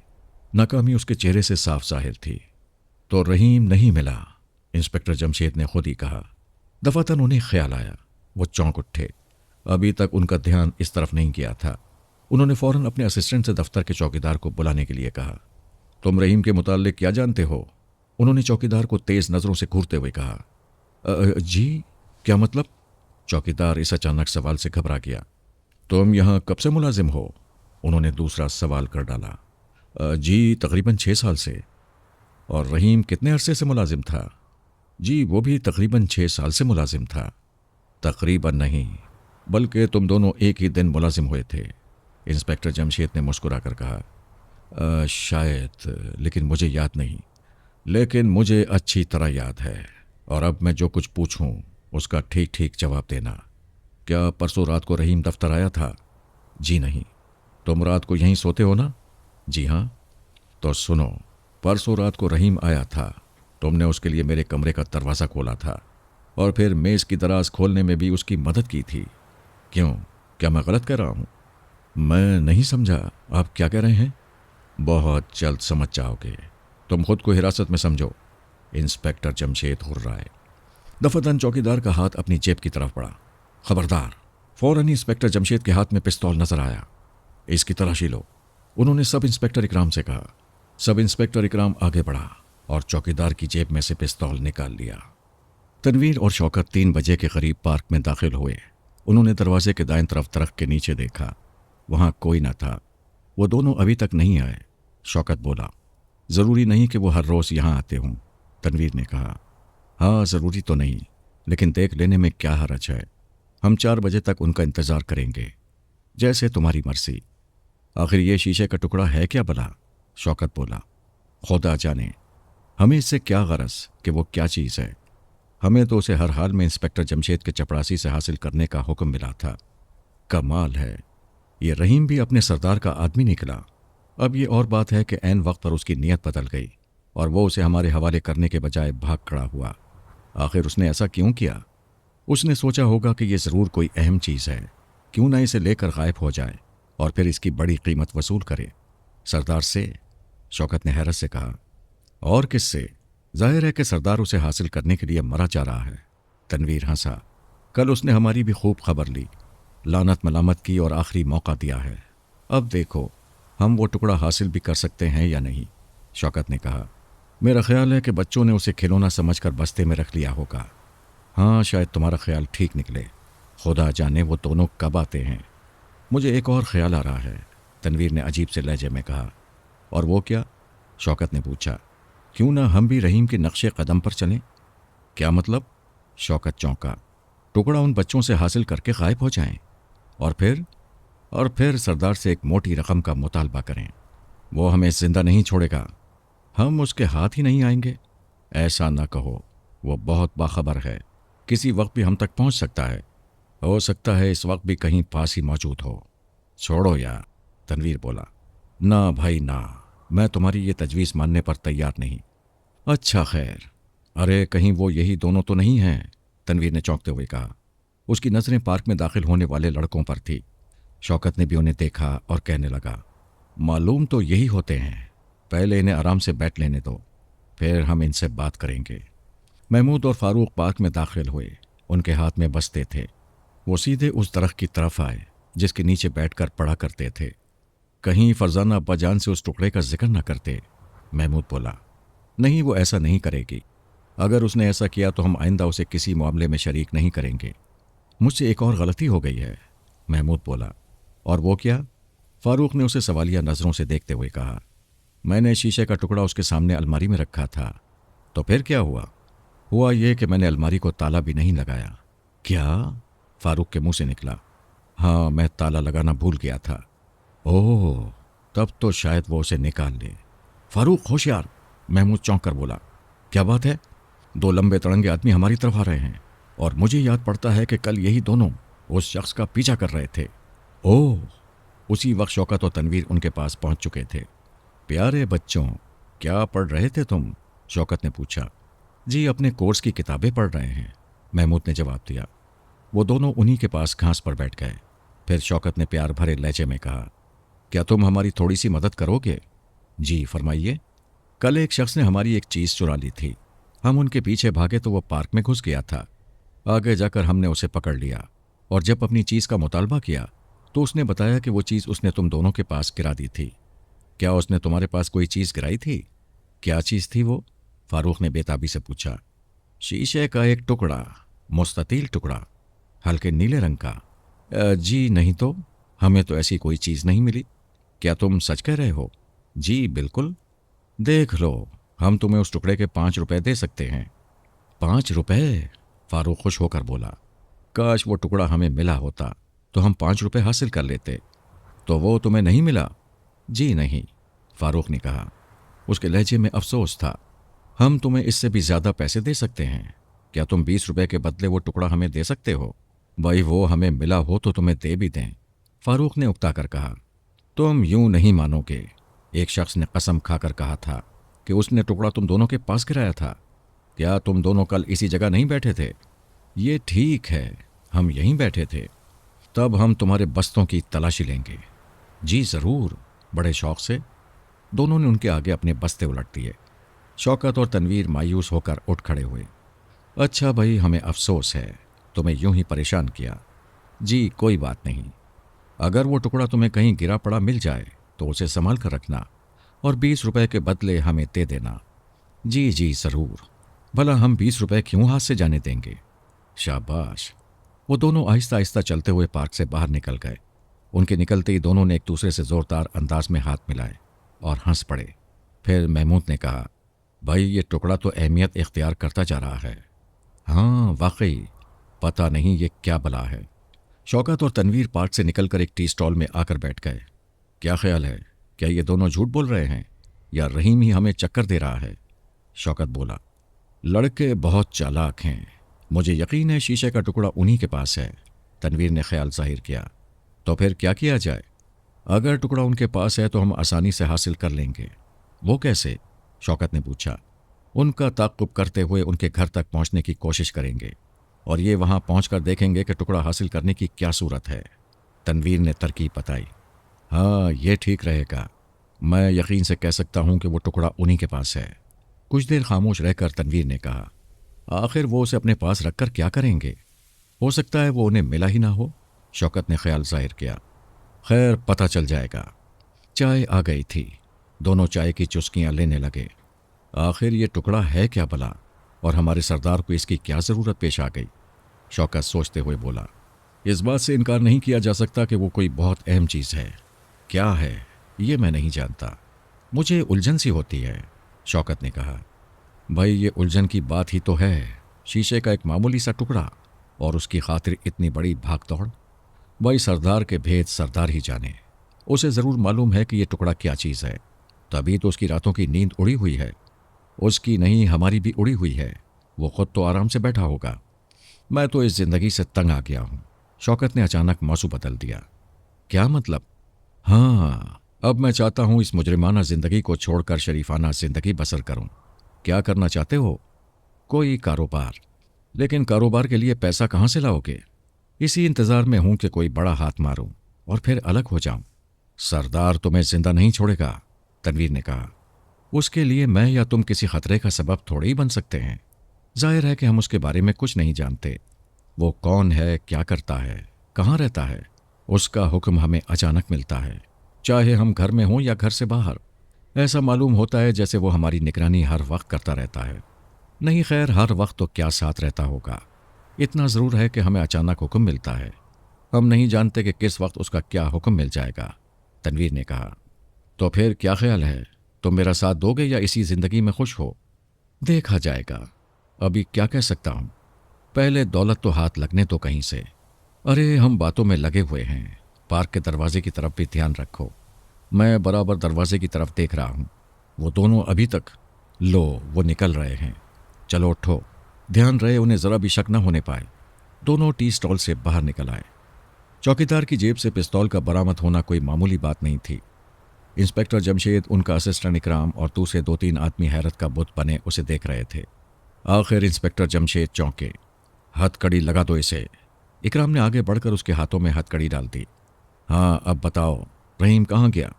नाकामी उसके चेहरे से साफ ज़ाहिर थी। तो रहीम नहीं मिला, इंस्पेक्टर जमशेद ने खुद ही कहा। दफातन उन्हें ख्याल आया। वो चौंक उठे। अभी तक उनका ध्यान इस तरफ नहीं गया था। उन्होंने फौरन अपने असिस्टेंट से दफ्तर के चौकीदार को बुलाने के लिए कहा। तुम रहीम के मुताल्लिक क्या जानते हो? उन्होंने चौकीदार को तेज नज़रों से घूरते हुए कहा। जी, क्या मतलब? चौकीदार इस अचानक सवाल से घबरा गया। तुम यहाँ कब से मुलाजिम हो? उन्होंने दूसरा सवाल कर डाला। जी, तकरीबन 6 साल से। और रहीम कितने अरसे से मुलाजिम था? जी, वो भी तकरीबन 6 साल से मुलाजिम था। तकरीबन नहीं, बल्कि तुम दोनों एक ही दिन मुलाजिम हुए थे, इंस्पेक्टर जमशेद ने मुस्कुरा कर कहा। शायद, लेकिन मुझे याद नहीं। लेकिन मुझे अच्छी तरह याद है, और अब मैं जो कुछ पूछूं उसका ठीक ठीक जवाब देना। क्या परसों रात को रहीम दफ्तर आया था? जी नहीं। तुम रात को यहीं सोते हो ना? जी हाँ। तो सुनो, परसों रात को रहीम आया था। तुमने उसके लिए मेरे कमरे का दरवाज़ा खोला था और फिर मेज़ की दराज खोलने में भी उसकी मदद की थी। क्यों, क्या मैं गलत कह रहा हूँ? मैं नहीं समझा, आप क्या कह रहे हैं? बहुत जल्द समझ जाओगे। तुम खुद को हिरासत में समझो। इंस्पेक्टर जमशेद हुर्राए। दफातन चौकीदार का हाथ अपनी जेब की तरफ बढ़ा। खबरदार! फौरन ही इंस्पेक्टर जमशेद के हाथ में पिस्तौल नजर आया। इसकी तलाशी लो, उन्होंने सब इंस्पेक्टर इकराम से कहा। सब इंस्पेक्टर इकराम आगे बढ़ा और चौकीदार की जेब में से पिस्तौल निकाल लिया। तनवीर और शौकत 3 बजे के करीब पार्क में दाखिल हुए। उन्होंने दरवाजे के दाएं तरफ दरख्त के नीचे देखा। वहां कोई न था। वो दोनों अभी तक नहीं आए, शौकत बोला। ज़रूरी नहीं कि वो हर रोज़ यहाँ आते हों, तनवीर ने कहा। हाँ, ज़रूरी तो नहीं, लेकिन देख लेने में क्या हर्ज है। हम 4 बजे तक उनका इंतज़ार करेंगे। जैसे तुम्हारी मर्जी। आखिर ये शीशे का टुकड़ा है क्या भला? शौकत बोला। खुदा जाने, हमें इससे क्या गरज कि वो क्या चीज़ है। हमें तो उसे हर हाल में इंस्पेक्टर जमशेद के चपरासी से हासिल करने का हुक्म मिला था। कमाल है, ये रहीम भी अपने सरदार का आदमी निकला। अब ये और बात है कि ऐन वक्त पर उसकी नीयत बदल गई और वो उसे हमारे हवाले करने के बजाय भाग खड़ा हुआ। आखिर उसने ऐसा क्यों किया? उसने सोचा होगा कि यह ज़रूर कोई अहम चीज़ है, क्यों ना इसे लेकर गायब हो जाए और फिर इसकी बड़ी कीमत वसूल करे। सरदार से? शौकत ने हैरत से कहा। और किससे? जाहिर है कि सरदार उसे हासिल करने के लिए मरा जा रहा है। तनवीर हंसा। कल उसने हमारी भी खूब खबर ली, लानत मलामत की और आखिरी मौका दिया है। अब देखो हम वो टुकड़ा हासिल भी कर सकते हैं या नहीं। शौकत ने कहा। मेरा ख्याल है कि बच्चों ने उसे खिलौना समझकर बस्ते में रख लिया होगा। हाँ, शायद तुम्हारा ख्याल ठीक निकले। खुदा जाने वो दोनों कब आते हैं। मुझे एक और ख्याल आ रहा है, तनवीर ने अजीब से लहजे में कहा। और वो क्या? शौकत ने पूछा। क्यों ना हम भी रहीम के नक्शे कदम पर चलें? क्या मतलब? शौकत चौंका। टुकड़ा उन बच्चों से हासिल करके गायब हो जाएं और फिर सरदार से एक मोटी रकम का मुतालबा करें। वो हमें जिंदा नहीं छोड़ेगा, हम उसके हाथ ही नहीं आएंगे। ऐसा ना कहो, वो बहुत बाखबर है, किसी वक्त भी हम तक पहुंच सकता है। हो सकता है इस वक्त भी कहीं पास ही मौजूद हो। छोड़ो यार, तनवीर बोला। ना भाई ना, मैं तुम्हारी ये तजवीज़ मानने पर तैयार नहीं। अच्छा खैर, अरे कहीं वो यही दोनों तो नहीं हैं? तनवीर ने चौंकते हुए कहा। उसकी नज़रें पार्क में दाखिल होने वाले लड़कों पर थी। शौकत ने भी उन्हें देखा और कहने लगा। मालूम तो यही होते हैं, पहले इन्हें आराम से बैठ लेने दो, फिर हम इनसे बात करेंगे। महमूद और फारूक पार्क में दाखिल हुए। उनके हाथ में बस्ते थे। वो सीधे उस दरख्त की तरफ आए जिसके नीचे बैठकर पढ़ा करते थे। कहीं फरजाना अब्बाजान से उस टुकड़े का जिक्र न करते, महमूद बोला। नहीं, वो ऐसा नहीं करेगी। अगर उसने ऐसा किया तो हम आइंदा उसे किसी मामले में शरीक नहीं करेंगे। मुझसे एक और गलती हो गई है, महमूद बोला। और वो क्या? फारूक ने उसे सवालिया नज़रों से देखते हुए कहा। मैंने शीशे का टुकड़ा उसके सामने अलमारी में रखा था। तो फिर क्या हुआ? हुआ ये कि मैंने अलमारी को ताला भी नहीं लगाया। क्या? फारूक के मुंह से निकला। हाँ, मैं ताला लगाना भूल गया था। ओह, तब तो शायद वो उसे निकाल ले। फारूक होशियार, महमूद चौंक कर बोला। क्या बात है? 2 लंबे तड़ंगे आदमी हमारी तरफ आ रहे हैं और मुझे याद पड़ता है कि कल यही दोनों उस शख्स का पीछा कर रहे थे। ओह! उसी वक्त शौकत और तनवीर उनके पास पहुंच चुके थे। प्यारे बच्चों, क्या पढ़ रहे थे तुम? शौकत ने पूछा। जी, अपने कोर्स की किताबें पढ़ रहे हैं, महमूद ने जवाब दिया। वो दोनों उन्हीं के पास घास पर बैठ गए। फिर शौकत ने प्यार भरे लहजे में कहा। क्या तुम हमारी थोड़ी सी मदद करोगे? जी फरमाइए। कल एक शख्स ने हमारी एक चीज़ चुरा ली थी। हम उनके पीछे भागे तो वो पार्क में घुस गया था। आगे जाकर हमने उसे पकड़ लिया और जब अपनी चीज़ का मुतालबा किया तो उसने बताया कि वो चीज़ उसने तुम दोनों के पास गिरा दी थी। क्या उसने तुम्हारे पास कोई चीज़ गिराई थी? क्या चीज़ थी वो? फारूक ने बेताबी से पूछा। शीशे का एक टुकड़ा, मुस्ततील टुकड़ा, हल्के नीले रंग का। जी नहीं तो, हमें तो ऐसी कोई चीज़ नहीं मिली। क्या तुम सच कह रहे हो? जी बिल्कुल। देख लो, हम तुम्हें उस टुकड़े के 5 रुपए दे सकते हैं। 5 रुपए? फारूक खुश होकर बोला। काश वो टुकड़ा हमें मिला होता तो हम 5 रुपए हासिल कर लेते। तो वो तुम्हें नहीं मिला? जी नहीं, फारूक ने कहा। उसके लहजे में अफसोस था। हम तुम्हें इससे भी ज्यादा पैसे दे सकते हैं। क्या तुम 20 रुपए के बदले वो टुकड़ा हमें दे सकते हो? भाई वो हमें मिला हो तो तुम्हें दे भी दें, फारूक ने उकता कर कहा। तुम यूं नहीं मानोगे, एक शख्स ने कसम खाकर कहा था कि उसने टुकड़ा तुम दोनों के पास गिराया था। क्या तुम दोनों कल इसी जगह नहीं बैठे थे? ये ठीक है, हम यहीं बैठे थे। तब हम तुम्हारे बस्तों की तलाशी लेंगे। जी जरूर, बड़े शौक से। दोनों ने उनके आगे अपने बस्ते उलट दिए। शौकत और तनवीर मायूस होकर उठ खड़े हुए। अच्छा भाई, हमें अफसोस है, तुम्हें यूं ही परेशान किया। जी कोई बात नहीं। अगर वो टुकड़ा तुम्हें कहीं गिरा पड़ा मिल जाए तो उसे संभाल कर रखना और 20 रुपए के बदले हमें दे देना। जी जी ज़रूर। भला हम 20 रुपए क्यों हाथ से जाने देंगे? शाबाश। वो दोनों आहिस्ता आहिस्ता चलते हुए पार्क से बाहर निकल गए। उनके निकलते ही दोनों ने एक दूसरे से जोरदार अंदाज में हाथ मिलाए और हंस पड़े। फिर महमूद ने कहा, भाई ये टुकड़ा तो अहमियत इख्तियार करता जा रहा है। हाँ वाकई, पता नहीं ये क्या बला है। शौकत और तनवीर पार्क से निकलकर एक टी स्टॉल में आकर बैठ गए। क्या ख्याल है, क्या ये दोनों झूठ बोल रहे हैं या रहीम ही हमें चक्कर दे रहा है? शौकत बोला, लड़के बहुत चालाक हैं, मुझे यकीन है शीशे का टुकड़ा उन्हीं के पास है। तनवीर ने ख्याल जाहिर किया। तो फिर क्या किया जाए? अगर टुकड़ा उनके पास है तो हम आसानी से हासिल कर लेंगे। वो कैसे? शौकत ने पूछा। उनका ताक़ुब करते हुए उनके घर तक पहुंचने की कोशिश करेंगे और ये वहां पहुंचकर देखेंगे कि टुकड़ा हासिल करने की क्या सूरत है। तनवीर ने तरकीब बताई। हाँ ये ठीक रहेगा, मैं यकीन से कह सकता हूं कि वो टुकड़ा उन्हीं के पास है। कुछ देर खामोश रहकर तनवीर ने कहा, आखिर वो उसे अपने पास रखकर क्या करेंगे? हो सकता है वो उन्हें मिला ही ना हो। शौकत ने ख्याल जाहिर किया। खैर पता चल जाएगा। चाय आ गई थी, दोनों चाय की चुस्कियां लेने लगे। आखिर ये टुकड़ा है क्या भला और हमारे सरदार को इसकी क्या ज़रूरत पेश आ गई? शौकत सोचते हुए बोला, इस बात से इनकार नहीं किया जा सकता कि वो कोई बहुत अहम चीज़ है। क्या है ये मैं नहीं जानता, मुझे उलझन सी होती है। शौकत ने कहा, भाई ये उलझन की बात ही तो है। शीशे का एक मामूली सा टुकड़ा और उसकी खातिर इतनी बड़ी भाग दौड़। भाई सरदार के भेद सरदार ही जाने, उसे ज़रूर मालूम है कि ये टुकड़ा क्या चीज़ है, तभी तो उसकी रातों की नींद उड़ी हुई है। उसकी नहीं हमारी भी उड़ी हुई है। वो खुद तो आराम से बैठा होगा। मैं तो इस जिंदगी से तंग आ गया हूं। शौकत ने अचानक मौजू बदल दिया। क्या मतलब? हाँ, अब मैं चाहता हूं इस मुजरिमाना जिंदगी को छोड़कर शरीफाना जिंदगी बसर करूं। क्या करना चाहते हो? कोई कारोबार। लेकिन कारोबार के लिए पैसा कहां से लाओगे? इसी इंतजार में हूं कि कोई बड़ा हाथ मारूं और फिर अलग हो जाऊं। सरदार तुम्हें जिंदा नहीं छोड़ेगा, तनवीर ने कहा। उसके लिए मैं या तुम किसी खतरे का सबब थोड़े ही बन सकते हैं। जाहिर है कि हम उसके बारे में कुछ नहीं जानते। वो कौन है, क्या करता है, कहाँ रहता है, उसका हुक्म हमें अचानक मिलता है, चाहे हम घर में हों या घर से बाहर। ऐसा मालूम होता है जैसे वो हमारी निगरानी हर वक्त करता रहता है। नहीं खैर, हर वक्त तो क्या साथ रहता होगा। इतना ज़रूर है कि हमें अचानक हुक्म मिलता है। हम नहीं जानते कि किस वक्त उसका क्या हुक्म मिल जाएगा। तनवीर ने कहा, तो फिर क्या ख्याल है, तुम मेरा साथ दोगे या इसी ज़िंदगी में खुश हो? देखा जाएगा, अभी क्या कह सकता हूं। पहले दौलत तो हाथ लगने तो कहीं से। अरे हम बातों में लगे हुए हैं। पार्क के दरवाजे की तरफ भी ध्यान रखो। मैं बराबर दरवाजे की तरफ देख रहा हूं। वो दोनों अभी तक, लो वो निकल रहे हैं। चलो उठो, ध्यान रहे उन्हें ज़रा भी शक न होने पाए। दोनों टी स्टॉल से बाहर निकल आए। चौकीदार की जेब से पिस्तौल का बरामद होना कोई मामूली बात नहीं थी। इंस्पेक्टर जमशेद, उनका असिस्टेंट इकराम और दूसरे 2-3 आदमी हैरत का बुत बने उसे देख रहे थे। आखिर इंस्पेक्टर जमशेद चौंके। हथकड़ी लगा दो इसे। इकराम ने आगे बढ़कर उसके हाथों में हथकड़ी डाल दी। हाँ अब बताओ, रहीम कहाँ गया?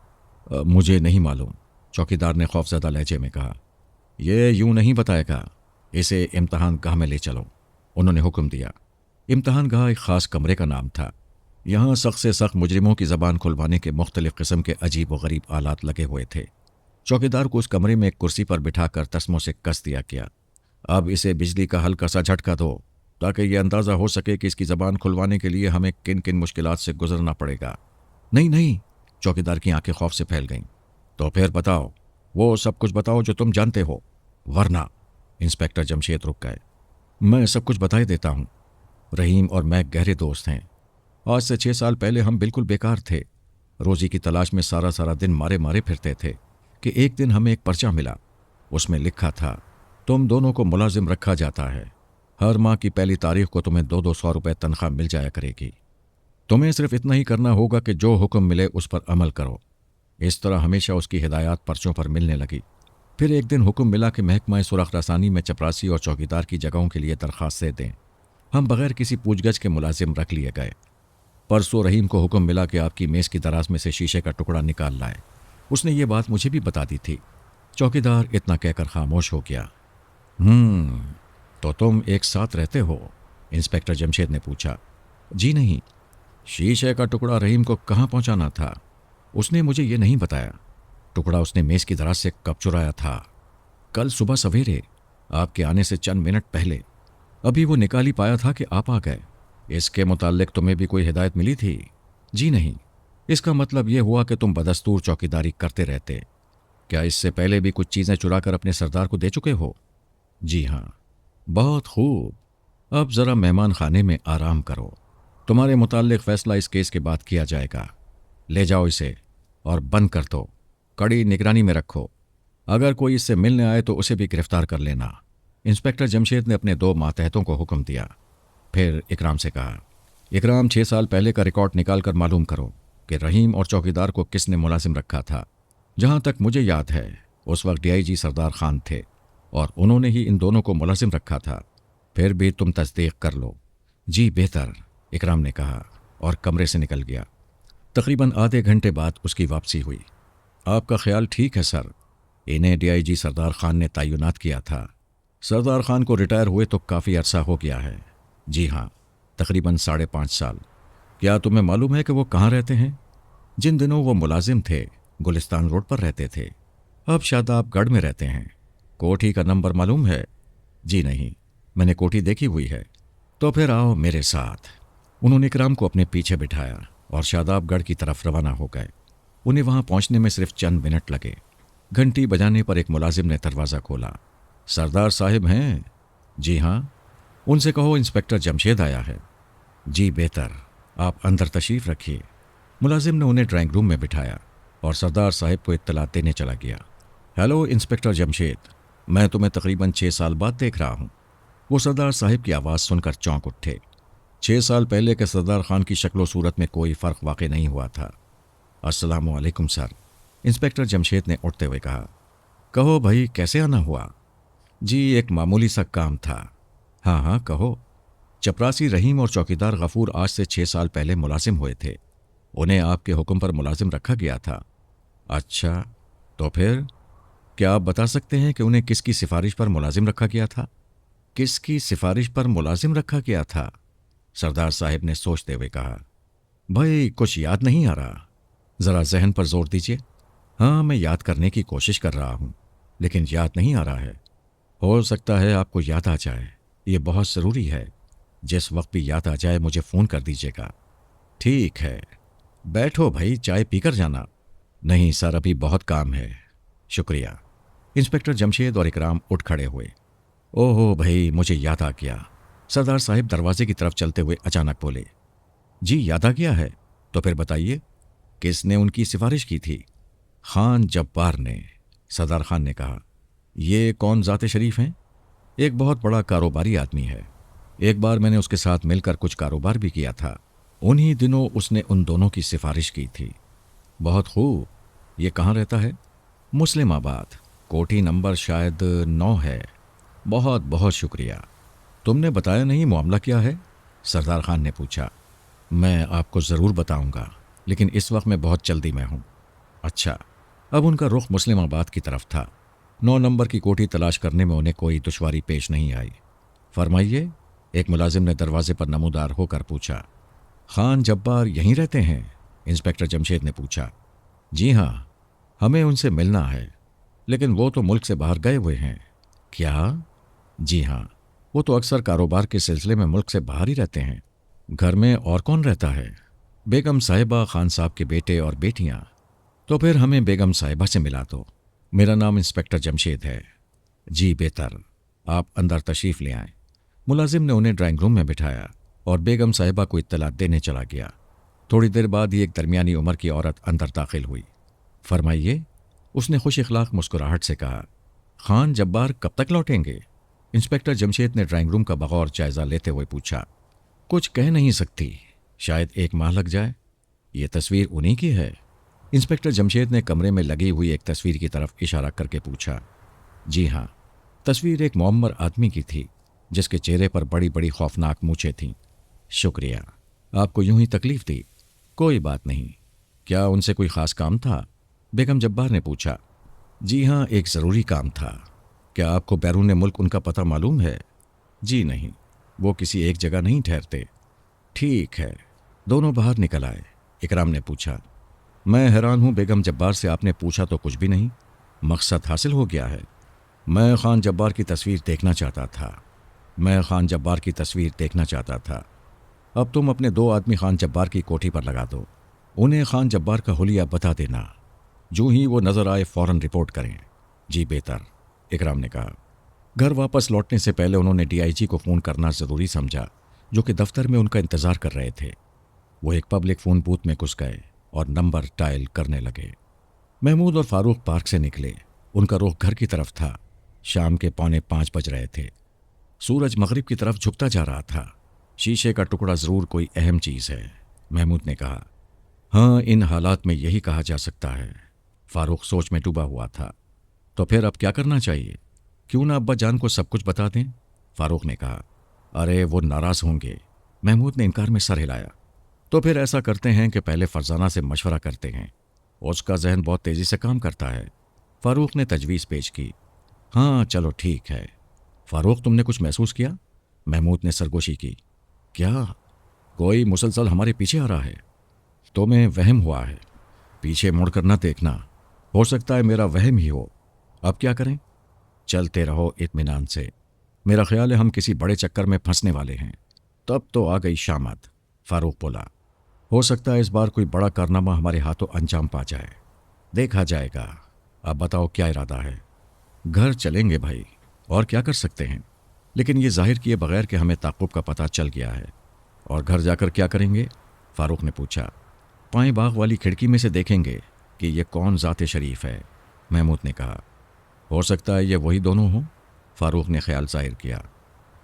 मुझे नहीं मालूम, चौकीदार ने खौफजदा लहजे में कहा। ये यूं नहीं बताएगा, इसे इम्तहान गाह में ले चलो, उन्होंने हुक्म दिया। इम्तहान गाह एक ख़ास कमरे का नाम था। यहाँ सख्त से सख्त मुजरिमों की ज़बान खुलवाने के मुख्तलिफ़ किस्म के अजीब व गरीब आलात लगे हुए थे। चौकीदार को उस कमरे में एक कुर्सी पर बिठाकर तस्मों से कस दिया गया। अब इसे बिजली का हल्का सा झटका दो ताकि ये अंदाज़ा हो सके कि इसकी ज़बान खुलवाने के लिए हमें किन किन मुश्किलात से गुजरना पड़ेगा। नहीं नहीं, चौकीदार की आंखें खौफ से फैल गईं। तो फिर बताओ, वो सब कुछ बताओ जो तुम जानते हो, वरना। इंस्पेक्टर जमशेद रुक गए। मैं सब कुछ बता ही देता हूँ। रहीम और मैं गहरे दोस्त हैं। आज से 6 साल पहले हम बिल्कुल बेकार थे। रोज़ी की तलाश में सारा सारा दिन मारे मारे फिरते थे कि एक दिन हमें एक पर्चा मिला। उसमें लिखा था, तुम दोनों को मुलाजिम रखा जाता है। हर माह की पहली तारीख को तुम्हें 200-200 रुपये तनख्वाह मिल जाया करेगी। तुम्हें सिर्फ इतना ही करना होगा कि जो हुक्म मिले उस पर अमल करो। इस तरह हमेशा उसकी हिदायत पर्चों पर मिलने लगी। फिर एक दिन हुक्म मिला कि महकमा सुरख रसानी में चपरासी और चौकीदार की जगहों के लिए दरख्वास्तें दें। हम बगैर किसी पूछगछ के मुलाजिम रख लिए गए। परसों रहीम को हुक्म मिला कि आपकी मेज़ की दराज में से शीशे का टुकड़ा निकाल लाए। उसने ये बात मुझे भी बता दी थी। चौकीदार इतना कहकर खामोश हो गया। तो तुम एक साथ रहते हो? इंस्पेक्टर जमशेद ने पूछा। जी नहीं। शीशे का टुकड़ा रहीम को कहाँ पहुँचाना था? उसने मुझे ये नहीं बताया। टुकड़ा उसने मेज़ की दराज से कब चुराया था? कल सुबह सवेरे, आपके आने से चंद मिनट पहले। अभी वो निकाल ही पाया था कि आप आ गए। इसके मुताल्लिक तुम्हें भी कोई हिदायत मिली थी? जी नहीं। इसका मतलब ये हुआ कि तुम बदस्तूर चौकीदारी करते रहते। क्या इससे पहले भी कुछ चीज़ें चुरा कर अपने सरदार को दे चुके हो? जी हाँ। बहुत खूब। अब ज़रा मेहमान खाने में आराम करो। तुम्हारे मुताल्लिक फ़ैसला इस केस के बाद किया जाएगा। ले जाओ इसे और बंद कर दो। कड़ी निगरानी में रखो। अगर कोई इससे मिलने आए तो उसे भी गिरफ्तार कर लेना। इंस्पेक्टर जमशेद ने अपने 2 मातहतों को हुक्म दिया। फिर इकराम से कहा, इकराम 6 साल पहले का रिकॉर्ड निकाल कर मालूम करो कि रहीम और चौकीदार को किसने मुलाजिम रखा था। जहां तक मुझे याद है उस वक्त डीआईजी सरदार खान थे और उन्होंने ही इन दोनों को मुलाजिम रखा था। फिर भी तुम तस्दीक कर लो। जी बेहतर, इकराम ने कहा और कमरे से निकल गया। तकरीबन आधे घंटे बाद उसकी वापसी हुई। आपका ख्याल ठीक है सर, इन्हें डीआईजी सरदार खान ने तैनात किया था। सरदार खान को रिटायर हुए तो काफ़ी अरसा हो गया है। जी हाँ, तकरीबन 5.5 साल। क्या तुम्हें मालूम है कि वो कहाँ रहते हैं? जिन दिनों वो मुलाजिम थे गुलिस्तान रोड पर रहते थे, अब शादाबगढ़ में रहते हैं। कोठी का नंबर मालूम है? जी नहीं, मैंने कोठी देखी हुई है। तो फिर आओ मेरे साथ। उन्होंने इकराम को अपने पीछे बिठाया और शादाबगढ़ की तरफ रवाना हो गए। उन्हें वहां पहुंचने में सिर्फ चंद मिनट लगे। घंटी बजाने पर एक मुलाजिम ने दरवाज़ा खोला। सरदार साहिब हैं? जी हाँ। उनसे कहो इंस्पेक्टर जमशेद आया है। जी बेहतर, आप अंदर तशरीफ़ रखिए। मुलाजिम ने उन्हें ड्राइंग रूम में बिठाया और सरदार साहिब को इत्तला देने चला गया। हेलो इंस्पेक्टर जमशेद, मैं तुम्हें तकरीबन 6 साल बाद देख रहा हूँ। वो सरदार साहिब की आवाज़ सुनकर चौंक उठे। 6 साल पहले के सरदार खान की शक्लो सूरत में कोई फ़र्क वाक़ई नहीं हुआ था। अस्सलामु अलैकुम सर, इंस्पेक्टर जमशेद ने उठते हुए कहा। कहो भाई, कैसे आना हुआ? जी एक मामूली सा काम था। हाँ हाँ कहो। चपरासी रहीम और चौकीदार गफूर आज से 6 साल पहले मुलाजिम हुए थे। उन्हें आपके हुक्म पर मुलाजिम रखा गया था। अच्छा, तो फिर क्या आप बता सकते हैं कि उन्हें किसकी सिफारिश पर मुलाजिम रखा गया था? किसकी सिफारिश पर मुलाजिम रखा गया था? सरदार साहिब ने सोचते हुए कहा। भाई कुछ याद नहीं आ रहा, ज़रा जहन पर जोर दीजिए। हाँ, मैं याद करने की कोशिश कर रहा हूँ लेकिन याद नहीं आ रहा है। हो सकता है आपको याद आ जाए, ये बहुत ज़रूरी है। जिस वक्त भी याद आ जाए मुझे फ़ोन कर दीजिएगा। ठीक है, बैठो भाई, चाय पीकर जाना। नहीं सर, अभी बहुत काम है। शुक्रिया। इंस्पेक्टर जमशेद और इकराम उठ खड़े हुए। ओहो भाई, मुझे याद आ गया। सरदार साहिब दरवाजे की तरफ चलते हुए अचानक बोले। जी याद आ गया है? तो फिर बताइए, किसने उनकी सिफारिश की थी? खान जब्बार ने, सरदार खान ने कहा। ये कौन ज़ाते शरीफ हैं? एक बहुत बड़ा कारोबारी आदमी है। एक बार मैंने उसके साथ मिलकर कुछ कारोबार भी किया था। उन्हीं दिनों उसने उन दोनों की सिफारिश की थी। बहुत खूब। ये कहाँ रहता है? मुस्लिमाबाद, कोठी नंबर शायद 9 है। बहुत बहुत शुक्रिया। तुमने बताया नहीं मामला क्या है? सरदार खान ने पूछा। मैं आपको ज़रूर बताऊंगा, लेकिन इस वक्त मैं बहुत जल्दी में हूँ। अच्छा। अब उनका रुख मुस्लिमाबाद की तरफ था। 9 नंबर की कोठी तलाश करने में उन्हें कोई दुश्वारी पेश नहीं आई। फरमाइए, एक मुलाजिम ने दरवाजे पर नमूदार होकर पूछा। खान जब्बार यहीं रहते हैं? इंस्पेक्टर जमशेद ने पूछा। जी हाँ, हमें उनसे मिलना है, लेकिन वो तो मुल्क से बाहर गए हुए हैं। क्या? जी हाँ, वो तो अक्सर कारोबार के सिलसिले में मुल्क से बाहर ही रहते हैं। घर में और कौन रहता है? बेगम साहिबा, खान साहब के बेटे और बेटियां। तो फिर हमें बेगम साहिबा से मिला दो। मेरा नाम इंस्पेक्टर जमशेद है। जी बेहतर, आप अंदर तशरीफ़ ले आएं। मुलाजिम ने उन्हें ड्राइंग रूम में बिठाया और बेगम साहिबा को इत्तला देने चला गया। थोड़ी देर बाद ही एक दरमियानी उम्र की औरत अंदर दाखिल हुई। फरमाइए, उसने खुश इखलाक मुस्कुराहट से कहा। खान जब्बार कब तक लौटेंगे? इंस्पेक्टर जमशेद ने ड्राइंग रूम का बगौर जायजा लेते हुए पूछा। कुछ कह नहीं सकती, शायद 1 माह लग जाए। ये तस्वीर उन्हीं की है? इंस्पेक्टर जमशेद ने कमरे में लगी हुई एक तस्वीर की तरफ इशारा करके पूछा। जी हाँ, तस्वीर एक मुअम्मर आदमी की थी जिसके चेहरे पर बड़ी बड़ी खौफनाक मूछें थीं। शुक्रिया, आपको यूं ही तकलीफ दी। कोई बात नहीं। क्या उनसे कोई ख़ास काम था? बेगम जब्बार ने पूछा। जी हाँ, एक ज़रूरी काम था। क्या आपको बैरून मुल्क उनका पता मालूम है? जी नहीं, वो किसी एक जगह नहीं ठहरते। ठीक है, दोनों बाहर निकल आए। इकराम ने पूछा। मैं हैरान हूँ बेगम जब्बार से आपने पूछा तो कुछ भी नहीं। मकसद हासिल हो गया है। मैं खान जब्बार की तस्वीर देखना चाहता था। मैं खान जब्बार की तस्वीर देखना चाहता था। अब तुम अपने 2 आदमी खान जब्बार की कोठी पर लगा दो। उन्हें खान जब्बार का हुलिया बता देना, जो ही वो नजर आए फौरन रिपोर्ट करें। जी बेहतर, इकराम ने कहा। घर वापस लौटने से पहले उन्होंने डीआईजी को फ़ोन करना ज़रूरी समझा, जो कि दफ्तर में उनका इंतज़ार कर रहे थे। वो एक पब्लिक फ़ोन बूथ में घुस गए और नंबर डायल करने लगे। महमूद और फारूक पार्क से निकले। उनका रुख घर की तरफ था। शाम के 4:45 बज रहे थे। सूरज मगरिब की तरफ झुकता जा रहा था। शीशे का टुकड़ा ज़रूर कोई अहम चीज़ है, महमूद ने कहा। हाँ, इन हालात में यही कहा जा सकता है। फारूक सोच में डूबा हुआ था। तो फिर अब क्या करना चाहिए? क्यों ना अब्बा जान को सब कुछ बता दें? फारूक ने कहा। अरे वो नाराज़ होंगे। महमूद ने इनकार में सर हिलाया। तो फिर ऐसा करते हैं कि पहले फरजाना से मशवरा करते हैं। उसका जहन बहुत तेज़ी से काम करता है। फारूक ने तजवीज़ पेश की। हाँ चलो ठीक है। फारूक, तुमने कुछ महसूस किया? महमूद ने सरगोशी की। क्या? कोई मुसलसल हमारे पीछे आ रहा है। तुम्हें वहम हुआ है। पीछे मुड़कर न देखना, हो सकता है मेरा वहम ही हो। अब क्या करें? चलते रहो इत्मीनान से। मेरा ख्याल है हम किसी बड़े चक्कर में फंसने वाले हैं। तब तो आ गई शामत, फारूक बोला। हो सकता है इस बार कोई बड़ा कारनामा हमारे हाथों अंजाम पा जाए। देखा जाएगा। अब बताओ क्या इरादा है? घर चलेंगे भाई, और क्या कर सकते हैं। लेकिन ये जाहिर किए बगैर कि हमें ताक़ुब का पता चल गया है। और घर जाकर क्या करेंगे? फारूक ने पूछा। पाएं बाग वाली खिड़की में से देखेंगे कि ये कौन ज़ाते शरीफ है, महमूद ने कहा। हो सकता है ये वही दोनों हों, फारूक ने ख्याल जाहिर किया।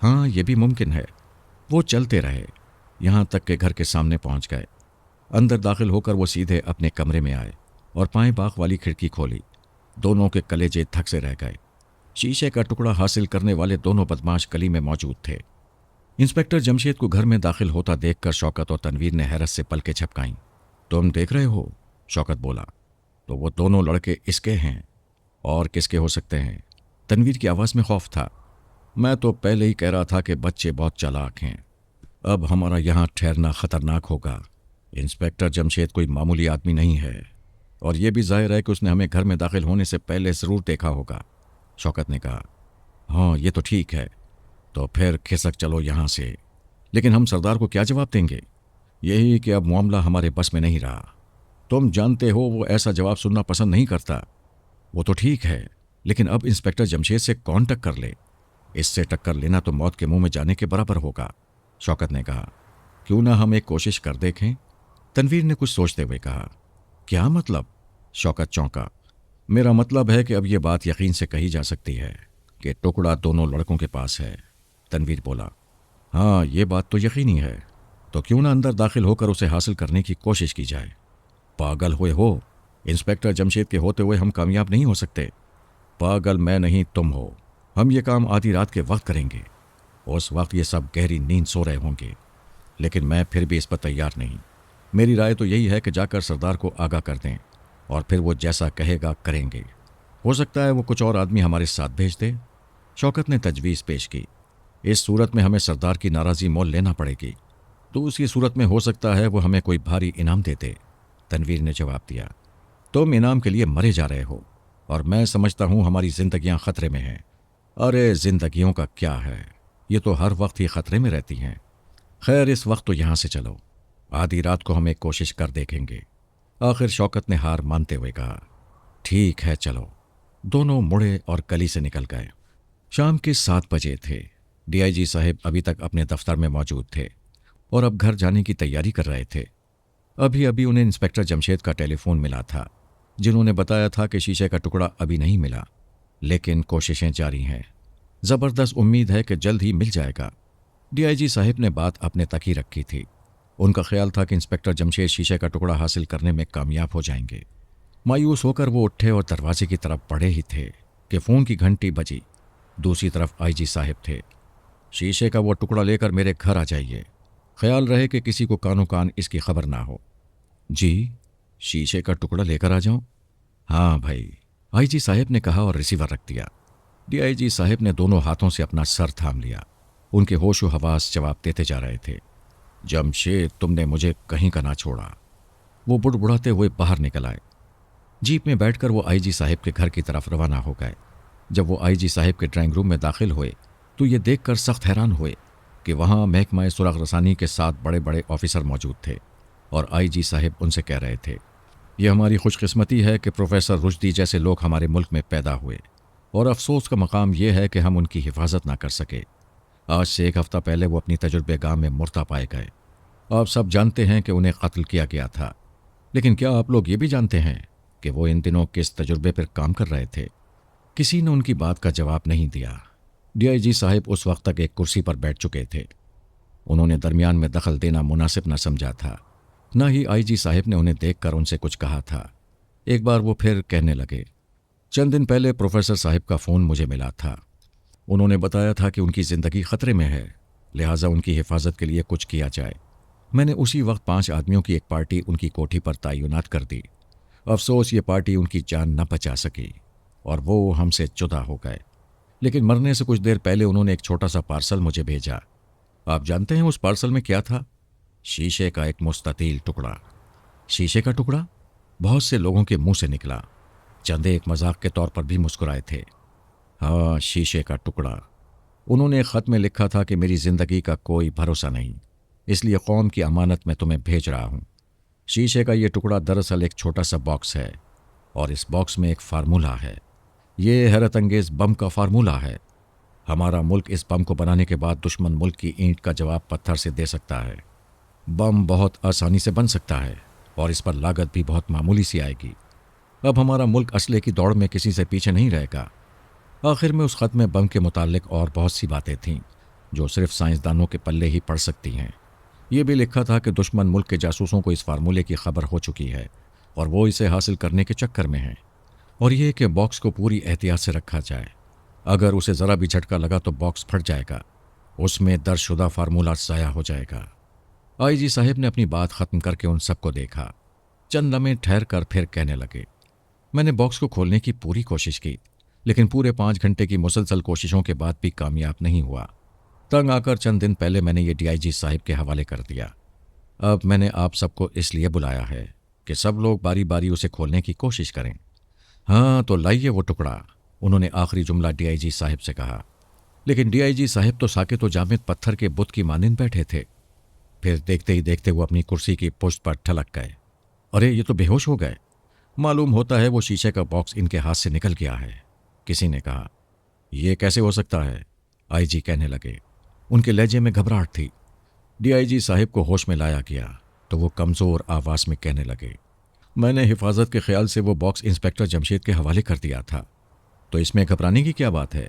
हाँ, ये भी मुमकिन है। वो चलते रहे, यहाँ तक के घर के सामने पहुँच गए। अंदर दाखिल होकर वो सीधे अपने कमरे में आए और पाएं बाग वाली खिड़की खोली। दोनों के कलेजे थक से रह गए। शीशे का टुकड़ा हासिल करने वाले दोनों बदमाश गली में मौजूद थे। इंस्पेक्टर जमशेद को घर में दाखिल होता देखकर शौकत और तनवीर ने हैरत से पलकें झपकाईं। तुम देख रहे हो? शौकत बोला। तो वो दोनों लड़के इसके हैं, और किसके हो सकते हैं? तनवीर की आवाज़ में खौफ था। मैं तो पहले ही कह रहा था कि बच्चे बहुत चालाक हैं। अब हमारा यहाँ ठहरना खतरनाक होगा। इंस्पेक्टर जमशेद कोई मामूली आदमी नहीं है, और यह भी जाहिर है कि उसने हमें घर में दाखिल होने से पहले ज़रूर देखा होगा, शौकत ने कहा। हाँ, ये तो ठीक है। तो फिर खिसक चलो यहाँ से। लेकिन हम सरदार को क्या जवाब देंगे? यही कि अब मामला हमारे बस में नहीं रहा। तुम जानते हो वो ऐसा जवाब सुनना पसंद नहीं करता। वो तो ठीक है, लेकिन अब इंस्पेक्टर जमशेद से कौन टक्कर ले? इससे टक्कर लेना तो मौत के मुंह में जाने के बराबर होगा, शौकत ने कहा। क्यों ना हम एक कोशिश कर देखें? तनवीर ने कुछ सोचते हुए कहा। क्या मतलब? शौकत चौंका। मेरा मतलब है कि अब यह बात यकीन से कही जा सकती है कि टुकड़ा दोनों लड़कों के पास है, तनवीर बोला। हाँ, ये बात तो यकीनी है। तो क्यों ना अंदर दाखिल होकर उसे हासिल करने की कोशिश की जाए। पागल हुए हो? इंस्पेक्टर जमशेद के होते हुए हम कामयाब नहीं हो सकते। पागल मैं नहीं, तुम हो। हम ये काम आधी रात के वक्त करेंगे। उस वक्त ये सब गहरी नींद सो रहे होंगे। लेकिन मैं फिर भी इस पर तैयार नहीं। मेरी राय तो यही है कि जाकर सरदार को आगाह कर दें, और फिर वो जैसा कहेगा करेंगे। हो सकता है वो कुछ और आदमी हमारे साथ भेज दे। शौकत ने तजवीज़ पेश की। इस सूरत में हमें सरदार की नाराज़ी मोल लेना पड़ेगी। तो उसी सूरत में हो सकता है वो हमें कोई भारी इनाम दे दे, तनवीर ने जवाब दिया। तुम इनाम के लिए मरे जा रहे हो, और मैं समझता हूँ हमारी जिंदगियां खतरे में हैं। अरे जिंदगियों का क्या है, ये तो हर वक्त ही खतरे में रहती हैं। खैर, इस वक्त तो यहाँ से चलो। आधी रात को हम एक कोशिश कर देखेंगे। आखिर शौकत ने हार मानते हुए कहा। ठीक है, चलो। दोनों मुड़े और गली से निकल गए। शाम के 7 बजे थे। डीआईजी साहब अभी तक अपने दफ्तर में मौजूद थे और अब घर जाने की तैयारी कर रहे थे। अभी अभी उन्हें इंस्पेक्टर जमशेद का टेलीफोन मिला था, जिन्होंने बताया था कि शीशे का टुकड़ा अभी नहीं मिला, लेकिन कोशिशें जारी हैं। ज़बरदस्त उम्मीद है कि जल्द ही मिल जाएगा। डीआईजी साहब ने बात अपने तक ही रखी थी। उनका ख्याल था कि इंस्पेक्टर जमशेद शीशे का टुकड़ा हासिल करने में कामयाब हो जाएंगे। मायूस होकर वो उठे और दरवाजे की तरफ बढ़े ही थे कि फ़ोन की घंटी बजी। दूसरी तरफ आईजी साहब थे। शीशे का वो टुकड़ा लेकर मेरे घर आ जाइए। ख्याल रहे कि किसी को कानो कान इसकी खबर ना हो। जी, शीशे का टुकड़ा लेकर आ जाऊं? हाँ भाई, आईजी साहब ने कहा और रिसीवर रख दिया। डीआईजी साहब ने दोनों हाथों से अपना सर थाम लिया। उनके होशो हवास जवाब देते जा रहे थे। जमशेद, तुमने मुझे कहीं का ना छोड़ा। वो बुड़बुड़ाते हुए बाहर निकल आए। जीप में बैठकर वो आईजी साहब के घर की तरफ रवाना हो गए। जब वो आईजी साहब के ड्राइंग रूम में दाखिल हुए तो ये देखकर सख्त हैरान हुए कि वहाँ महकमा सुराग रसानी के 7 बड़े बड़े ऑफिसर मौजूद थे और आईजी साहब उनसे कह रहे थे, यह हमारी खुशकिस्मती है कि प्रोफेसर रुश्दी जैसे लोग हमारे मुल्क में पैदा हुए, और अफसोस का मकाम यह है कि हम उनकी हिफाजत ना कर सके। आज से 1 हफ्ता पहले वो अपनी तजुर्बेगाह में मुर्दा पाए गए। आप सब जानते हैं कि उन्हें कत्ल किया गया था, लेकिन क्या आप लोग ये भी जानते हैं कि वो इन दिनों किस तजुर्बे पर काम कर रहे थे? किसी ने उनकी बात का जवाब नहीं दिया। डीआईजी साहब उस वक्त तक एक कुर्सी पर बैठ चुके थे। उन्होंने दरमियान में दखल देना मुनासिब न समझा था, न ही आईजी साहब ने उन्हें देखकर उनसे कुछ कहा था। एक बार वो फिर कहने लगे, चंद दिन पहले प्रोफेसर साहब का फ़ोन मुझे मिला था। उन्होंने बताया था कि उनकी ज़िंदगी ख़तरे में है, लिहाजा उनकी हिफाजत के लिए कुछ किया जाए। मैंने उसी वक्त 5 आदमियों की एक पार्टी उनकी कोठी पर तैनात कर दी। अफसोस ये पार्टी उनकी जान न बचा सकी और वो हमसे जुदा हो गए। लेकिन मरने से कुछ देर पहले उन्होंने एक छोटा सा पार्सल मुझे भेजा। आप जानते हैं उस पार्सल में क्या था? शीशे का एक मुस्ततील टुकड़ा। शीशे का टुकड़ा? बहुत से लोगों के मुंह से निकला। चंदे एक मजाक के तौर पर भी मुस्कुराए थे। हाँ, शीशे का टुकड़ा। उन्होंने एक ख़त में लिखा था कि मेरी ज़िंदगी का कोई भरोसा नहीं, इसलिए कौम की अमानत में तुम्हें भेज रहा हूँ। शीशे का ये टुकड़ा दरअसल एक छोटा सा बॉक्स है, और इस बॉक्स में एक फार्मूला है। ये हैरत अंगेज़ बम का फार्मूला है। हमारा मुल्क इस बम को बनाने के बाद दुश्मन मुल्क की ईंट का जवाब पत्थर से दे सकता है। बम बहुत आसानी से बन सकता है और इस पर लागत भी बहुत मामूली सी आएगी। अब हमारा मुल्क असले की दौड़ में किसी से पीछे नहीं रहेगा। आखिर में उस ख़त में बम के मुतालिक और बहुत सी बातें थीं जो सिर्फ साइंसदानों के पल्ले ही पड़ सकती हैं। ये भी लिखा था कि दुश्मन मुल्क के जासूसों को इस फार्मूले की खबर हो चुकी है और वो इसे हासिल करने के चक्कर में हैं, और ये कि बॉक्स को पूरी एहतियात से रखा जाए। अगर उसे ज़रा भी झटका लगा तो बॉक्स फट जाएगा, उसमें दर्जशुदा फार्मूला ज़ाया हो जाएगा। आईजी साहब ने अपनी बात ख़त्म करके उन सबको देखा। चंद लम्हे ठहर कर फिर कहने लगे, मैंने बॉक्स को खोलने की पूरी कोशिश की, लेकिन पूरे 5 घंटे की मुसलसल कोशिशों के बाद भी कामयाब नहीं हुआ। तंग आकर चंद दिन पहले मैंने ये डीआईजी साहब के हवाले कर दिया। अब मैंने आप सबको इसलिए बुलाया है कि सब लोग बारी बारी उसे खोलने की कोशिश करें। हाँ, तो लाइए वो टुकड़ा, उन्होंने आखिरी जुमला डीआईजी साहब से कहा। लेकिन डीआईजी साहब तो साकित व जामिद पत्थर के बुत की मानिंद बैठे थे। फिर देखते ही देखते वो अपनी कुर्सी की पुश्त पर ठलक गए। अरे, ये तो बेहोश हो गए। मालूम होता है वो शीशे का बॉक्स इनके हाथ से निकल गया है, किसी ने कहा। यह कैसे हो सकता है? आईजी कहने लगे। उनके लहजे में घबराहट थी। डीआईजी साहब को होश में लाया गया तो वो कमज़ोर आवाज़ में कहने लगे, मैंने हिफाजत के ख्याल से वो बॉक्स इंस्पेक्टर जमशेद के हवाले कर दिया था, तो इसमें घबराने की क्या बात है?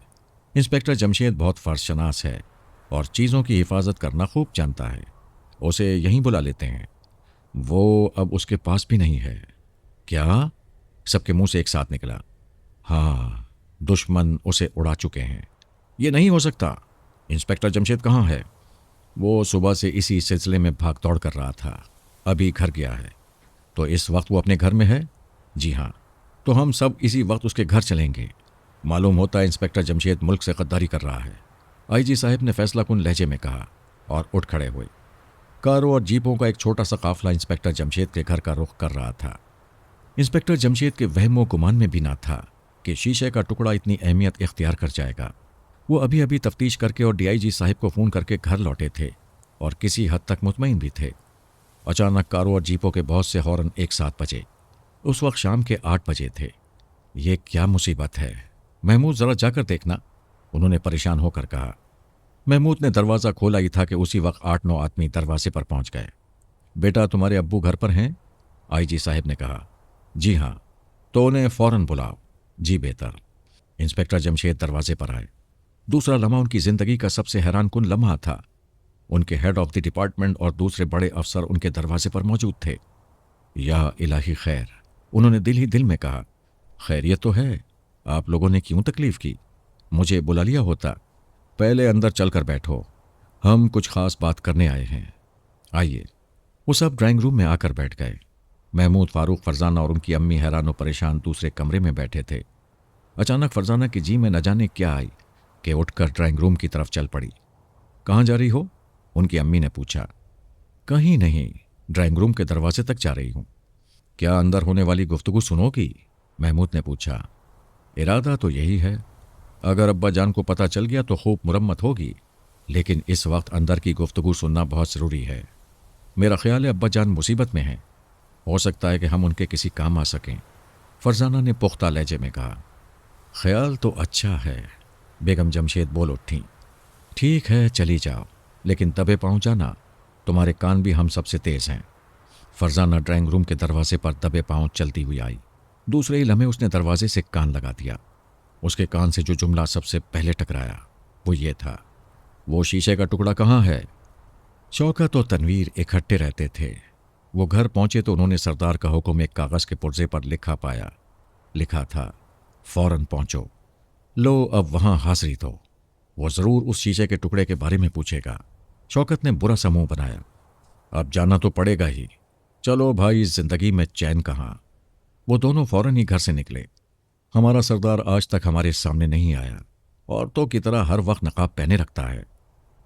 इंस्पेक्टर जमशेद बहुत फर्शनास है और चीज़ों की हिफाजत करना खूब जानता है। उसे यहीं बुला लेते हैं। वो अब उसके पास भी नहीं है। क्या? सबके मुंह से एक साथ निकला। हाँ, दुश्मन उसे उड़ा चुके हैं। ये नहीं हो सकता। इंस्पेक्टर जमशेद कहाँ है? वो सुबह से इसी सिलसिले में भाग दौड़ कर रहा था, अभी घर गया है। तो इस वक्त वो अपने घर में है? जी हाँ। तो हम सब इसी वक्त उसके घर चलेंगे। मालूम होता है इंस्पेक्टर जमशेद मुल्क से गद्दारी कर रहा है, आईजी साहब ने फैसला कुन लहजे में कहा और उठ खड़े हुए। कारों और जीपों का एक छोटा सा काफिला इंस्पेक्टर जमशेद के घर का रुख कर रहा था। इंस्पेक्टर जमशेद के वहमो गुमान में भी ना था कि शीशे का टुकड़ा इतनी अहमियत इख्तियार कर जाएगा। वो अभी अभी तफ्तीश करके और डीआईजी साहब को फ़ोन करके घर लौटे थे और किसी हद तक मुतमईन भी थे। अचानक कारों और जीपों के बहुत से हॉर्न एक साथ बजे। उस वक्त शाम के 8 बजे थे। ये क्या मुसीबत है? महमूद, ज़रा जाकर देखना, उन्होंने परेशान होकर कहा। महमूद ने दरवाज़ा खोला ही था कि उसी वक्त 8-9 आदमी दरवाजे पर पहुंच गए। बेटा, तुम्हारे अब्बू घर पर हैं? आईजी साहब ने कहा। जी हाँ। तो उन्हें फ़ौरन बुलाओ। जी बेहतर। इंस्पेक्टर जमशेद दरवाजे पर आए। दूसरा लम्हा उनकी ज़िंदगी का सबसे हैरान कुन लम्हा था। उनके हेड ऑफ द डिपार्टमेंट और दूसरे बड़े अफसर उनके दरवाजे पर मौजूद थे। या इलाही खैर, उन्होंने दिल ही दिल में कहा। खैरियत तो है, आप लोगों ने क्यों तकलीफ़ की? मुझे बुला लिया होता। पहले अंदर चलकर बैठो, हम कुछ ख़ास बात करने आए हैं। आइए। वो सब ड्राइंग रूम में आकर बैठ गए। महमूद, फारूक, फरजाना और उनकी अम्मी हैरान और परेशान दूसरे कमरे में बैठे थे। अचानक फरजाना की जी में न जाने क्या आई कि उठकर ड्राइंग रूम की तरफ चल पड़ी। कहाँ जा रही हो? उनकी अम्मी ने पूछा। कहीं नहीं, ड्राइंग रूम के दरवाजे तक जा रही हूँ। क्या अंदर होने वाली गुफ्तगू सुनोगी? महमूद ने पूछा। इरादा तो यही है। अगर अब्बा जान को पता चल गया तो खूब मुरम्मत होगी, लेकिन इस वक्त अंदर की गुफ्तगू सुनना बहुत ज़रूरी है। मेरा ख्याल है अब्बा जान मुसीबत में हैं। हो सकता है कि हम उनके किसी काम आ सकें। फरजाना ने पुख्ता लहजे में कहा। ख्याल तो अच्छा है। बेगम जमशेद बोल उठी। ठीक है, चली जाओ, लेकिन दबे पाँव जाना। तुम्हारे कान भी हम सबसे तेज हैं। फरजाना ड्राइंग रूम के दरवाजे पर दबे पाँव चलती हुई आई। दूसरे ही लम्हे उसने दरवाजे से कान लगा दिया। उसके कान से जो जुमला सबसे पहले टकराया वो ये था, वो शीशे का टुकड़ा कहाँ है? शौकत और तनवीर इकट्ठे रहते थे। वो घर पहुंचे तो उन्होंने सरदार का हुक्म एक कागज़ के पुर्जे पर लिखा पाया। लिखा था, फौरन पहुंचो। लो, अब वहां हाजिरी दो। वो ज़रूर उस शीशे के टुकड़े के बारे में पूछेगा। शौकत ने बुरा सा मुंह बनाया। अब जाना तो पड़ेगा ही। चलो भाई, जिंदगी में चैन कहाँ। वो दोनों फौरन ही घर से निकले। हमारा सरदार आज तक हमारे सामने नहीं आया। औरतों की तरह हर वक्त नकाब पहने रखता है।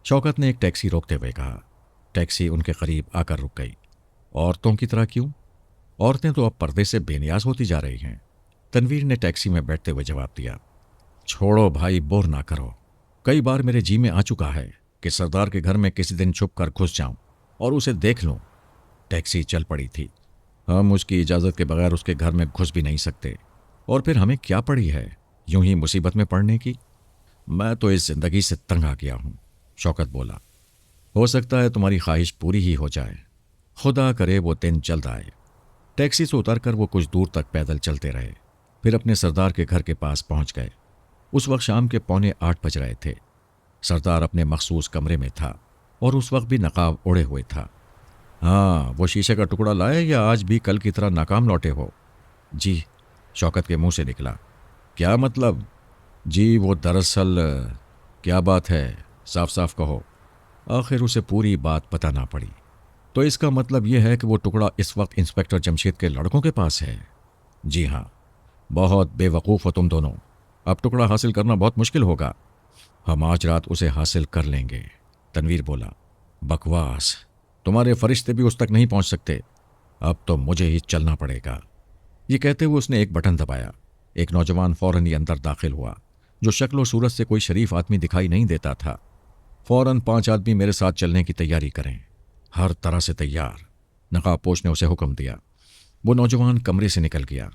शौकत ने एक टैक्सी रोकते हुए कहा। टैक्सी उनके करीब आकर रुक गई। औरतों की तरह क्यों? औरतें तो अब पर्दे से बेनियाज होती जा रही हैं। तनवीर ने टैक्सी में बैठते हुए जवाब दिया। छोड़ो भाई, बोर ना करो। कई बार मेरे जी में आ चुका है कि सरदार के घर में किसी दिन छुप कर घुस जाऊं और उसे देख लूं। टैक्सी चल पड़ी थी। हम उसकी इजाज़त के बगैर उसके घर में घुस भी नहीं सकते। और फिर हमें क्या पड़ी है यूं ही मुसीबत में पड़ने की? मैं तो इस जिंदगी से तंग आ गया हूं। शौकत बोला। हो सकता है तुम्हारी ख्वाहिश पूरी ही हो जाए। खुदा करे वो दिन जल्द आए। टैक्सी से उतरकर वो कुछ दूर तक पैदल चलते रहे। फिर अपने सरदार के घर के पास पहुंच गए। उस वक्त शाम के 7:45 बज रहे थे। सरदार अपने मखसूस कमरे में था और उस वक्त भी नकाब ओढ़े हुए था। हाँ, वो शीशे का टुकड़ा लाए या आज भी कल की तरह नाकाम लौटे हो? जी, शौकत के मुंह से निकला। क्या मतलब? जी, वो दरअसल क्या बात है, साफ साफ कहो। आखिर उसे पूरी बात बताना पड़ी। तो इसका मतलब यह है कि वो टुकड़ा इस वक्त इंस्पेक्टर जमशेद के लड़कों के पास है? जी हाँ। बहुत बेवकूफ़ हो तुम दोनों। अब टुकड़ा हासिल करना बहुत मुश्किल होगा। हम आज रात उसे हासिल कर लेंगे, तनवीर बोला। बकवास, तुम्हारे फरिश्ते भी उस तक नहीं पहुंच सकते। अब तो मुझे ही चलना पड़ेगा। ये कहते हुए उसने एक बटन दबाया। एक नौजवान फौरन ही अंदर दाखिल हुआ, जो शक्ल सूरत से कोई शरीफ आदमी दिखाई नहीं देता था। फौरन 5 आदमी मेरे साथ चलने की तैयारी करें, हर तरह से तैयार, नकाबपोश ने उसे हुक्म दिया। वो नौजवान कमरे से निकल गया।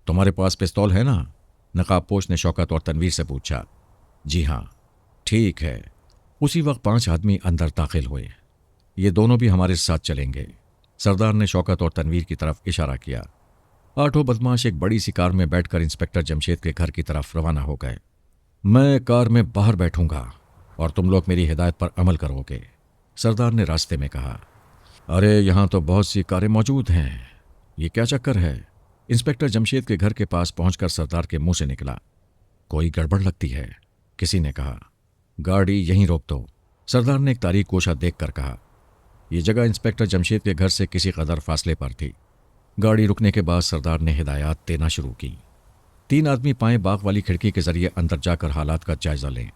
तुम्हारे पास पिस्तौल है ना? नकाबपोश ने शौकत और तनवीर से पूछा। जी हाँ। ठीक है। उसी वक्त 5 आदमी अंदर दाखिल हुए। ये दोनों भी हमारे साथ चलेंगे। सरदार ने शौकत और तनवीर की तरफ इशारा किया। 8 बदमाश एक बड़ी सी कार में बैठकर इंस्पेक्टर जमशेद के घर की तरफ रवाना हो गए। मैं कार में बाहर बैठूंगा और तुम लोग मेरी हिदायत पर अमल करोगे, सरदार ने रास्ते में कहा। अरे यहाँ तो बहुत सी कारें मौजूद हैं, ये क्या चक्कर है? इंस्पेक्टर जमशेद के घर के पास पहुंचकर सरदार के मुंह से निकला। कोई गड़बड़ लगती है, किसी ने कहा। गाड़ी यहीं रोक दो, सरदार ने एक तारीख गोशा देखकर कहा। यह जगह इंस्पेक्टर जमशेद के घर से किसी कदर फासले पर थी। गाड़ी रुकने के बाद सरदार ने हिदायत देना शुरू की। 3 आदमी पाएं बाग वाली खिड़की के जरिए अंदर जाकर हालात का जायजा लें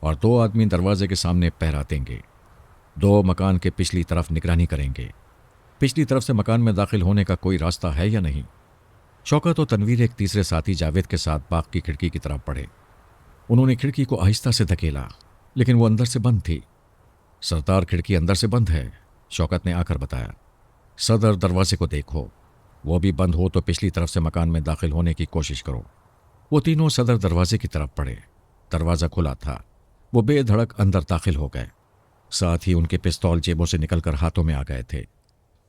और 2 आदमी दरवाजे के सामने पहरा देंगे। 2 मकान के पिछली तरफ निगरानी करेंगे। पिछली तरफ से मकान में दाखिल होने का कोई रास्ता है या नहीं? शौकत और तनवीर एक तीसरे साथी जावेद के साथ बाग की खिड़की की तरफ बढ़े। उन्होंने खिड़की को आहिस्ता से धकेला, लेकिन वो अंदर से बंद थी। सरदार, खिड़की अंदर से बंद है, शौकत ने आकर बताया। सदर, दरवाजे को देखो, वो भी बंद हो तो पिछली तरफ से मकान में दाखिल होने की कोशिश करो। वो तीनों सदर दरवाजे की तरफ बढ़े। दरवाज़ा खुला था। वो बेधड़क अंदर दाखिल हो गए। साथ ही उनके पिस्तौल जेबों से निकलकर हाथों में आ गए थे।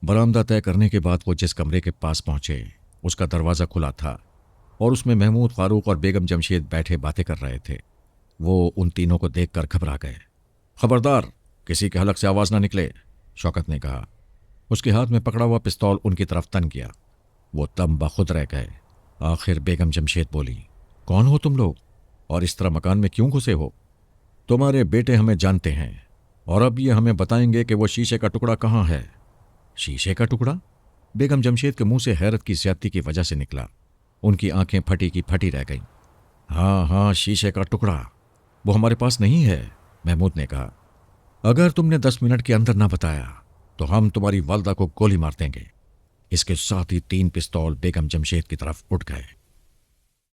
बरामदा तय करने के बाद वो जिस कमरे के पास पहुंचे उसका दरवाज़ा खुला था और उसमें महमूद, फारूक और बेगम जमशेद बैठे बातें कर रहे थे। वो उन तीनों को देखकर घबरा गए। खबरदार, किसी के हलक से आवाज़ ना निकले, शौकत ने कहा। उसके हाथ में पकड़ा हुआ पिस्तौल उनकी तरफ तन गया। वो तम बखुद रह गए। आखिर बेगम जमशेद बोली, कौन हो तुम लोग और इस तरह मकान में क्यों घुसे हो? तुम्हारे बेटे हमें जानते हैं और अब ये हमें बताएंगे कि वो शीशे का टुकड़ा कहाँ है। शीशे का टुकड़ा? बेगम जमशेद के मुंह से हैरत की ज्यादती की वजह से निकला। उनकी आंखें फटी की फटी रह गईं। हाँ हाँ, शीशे का टुकड़ा वो हमारे पास नहीं है, महमूद ने कहा। अगर तुमने 10 मिनट के अंदर ना बताया तो हम तुम्हारी वालदा को गोली मार देंगे। इसके साथ ही 3 पिस्तौल बेगम जमशेद की तरफ उठ गए।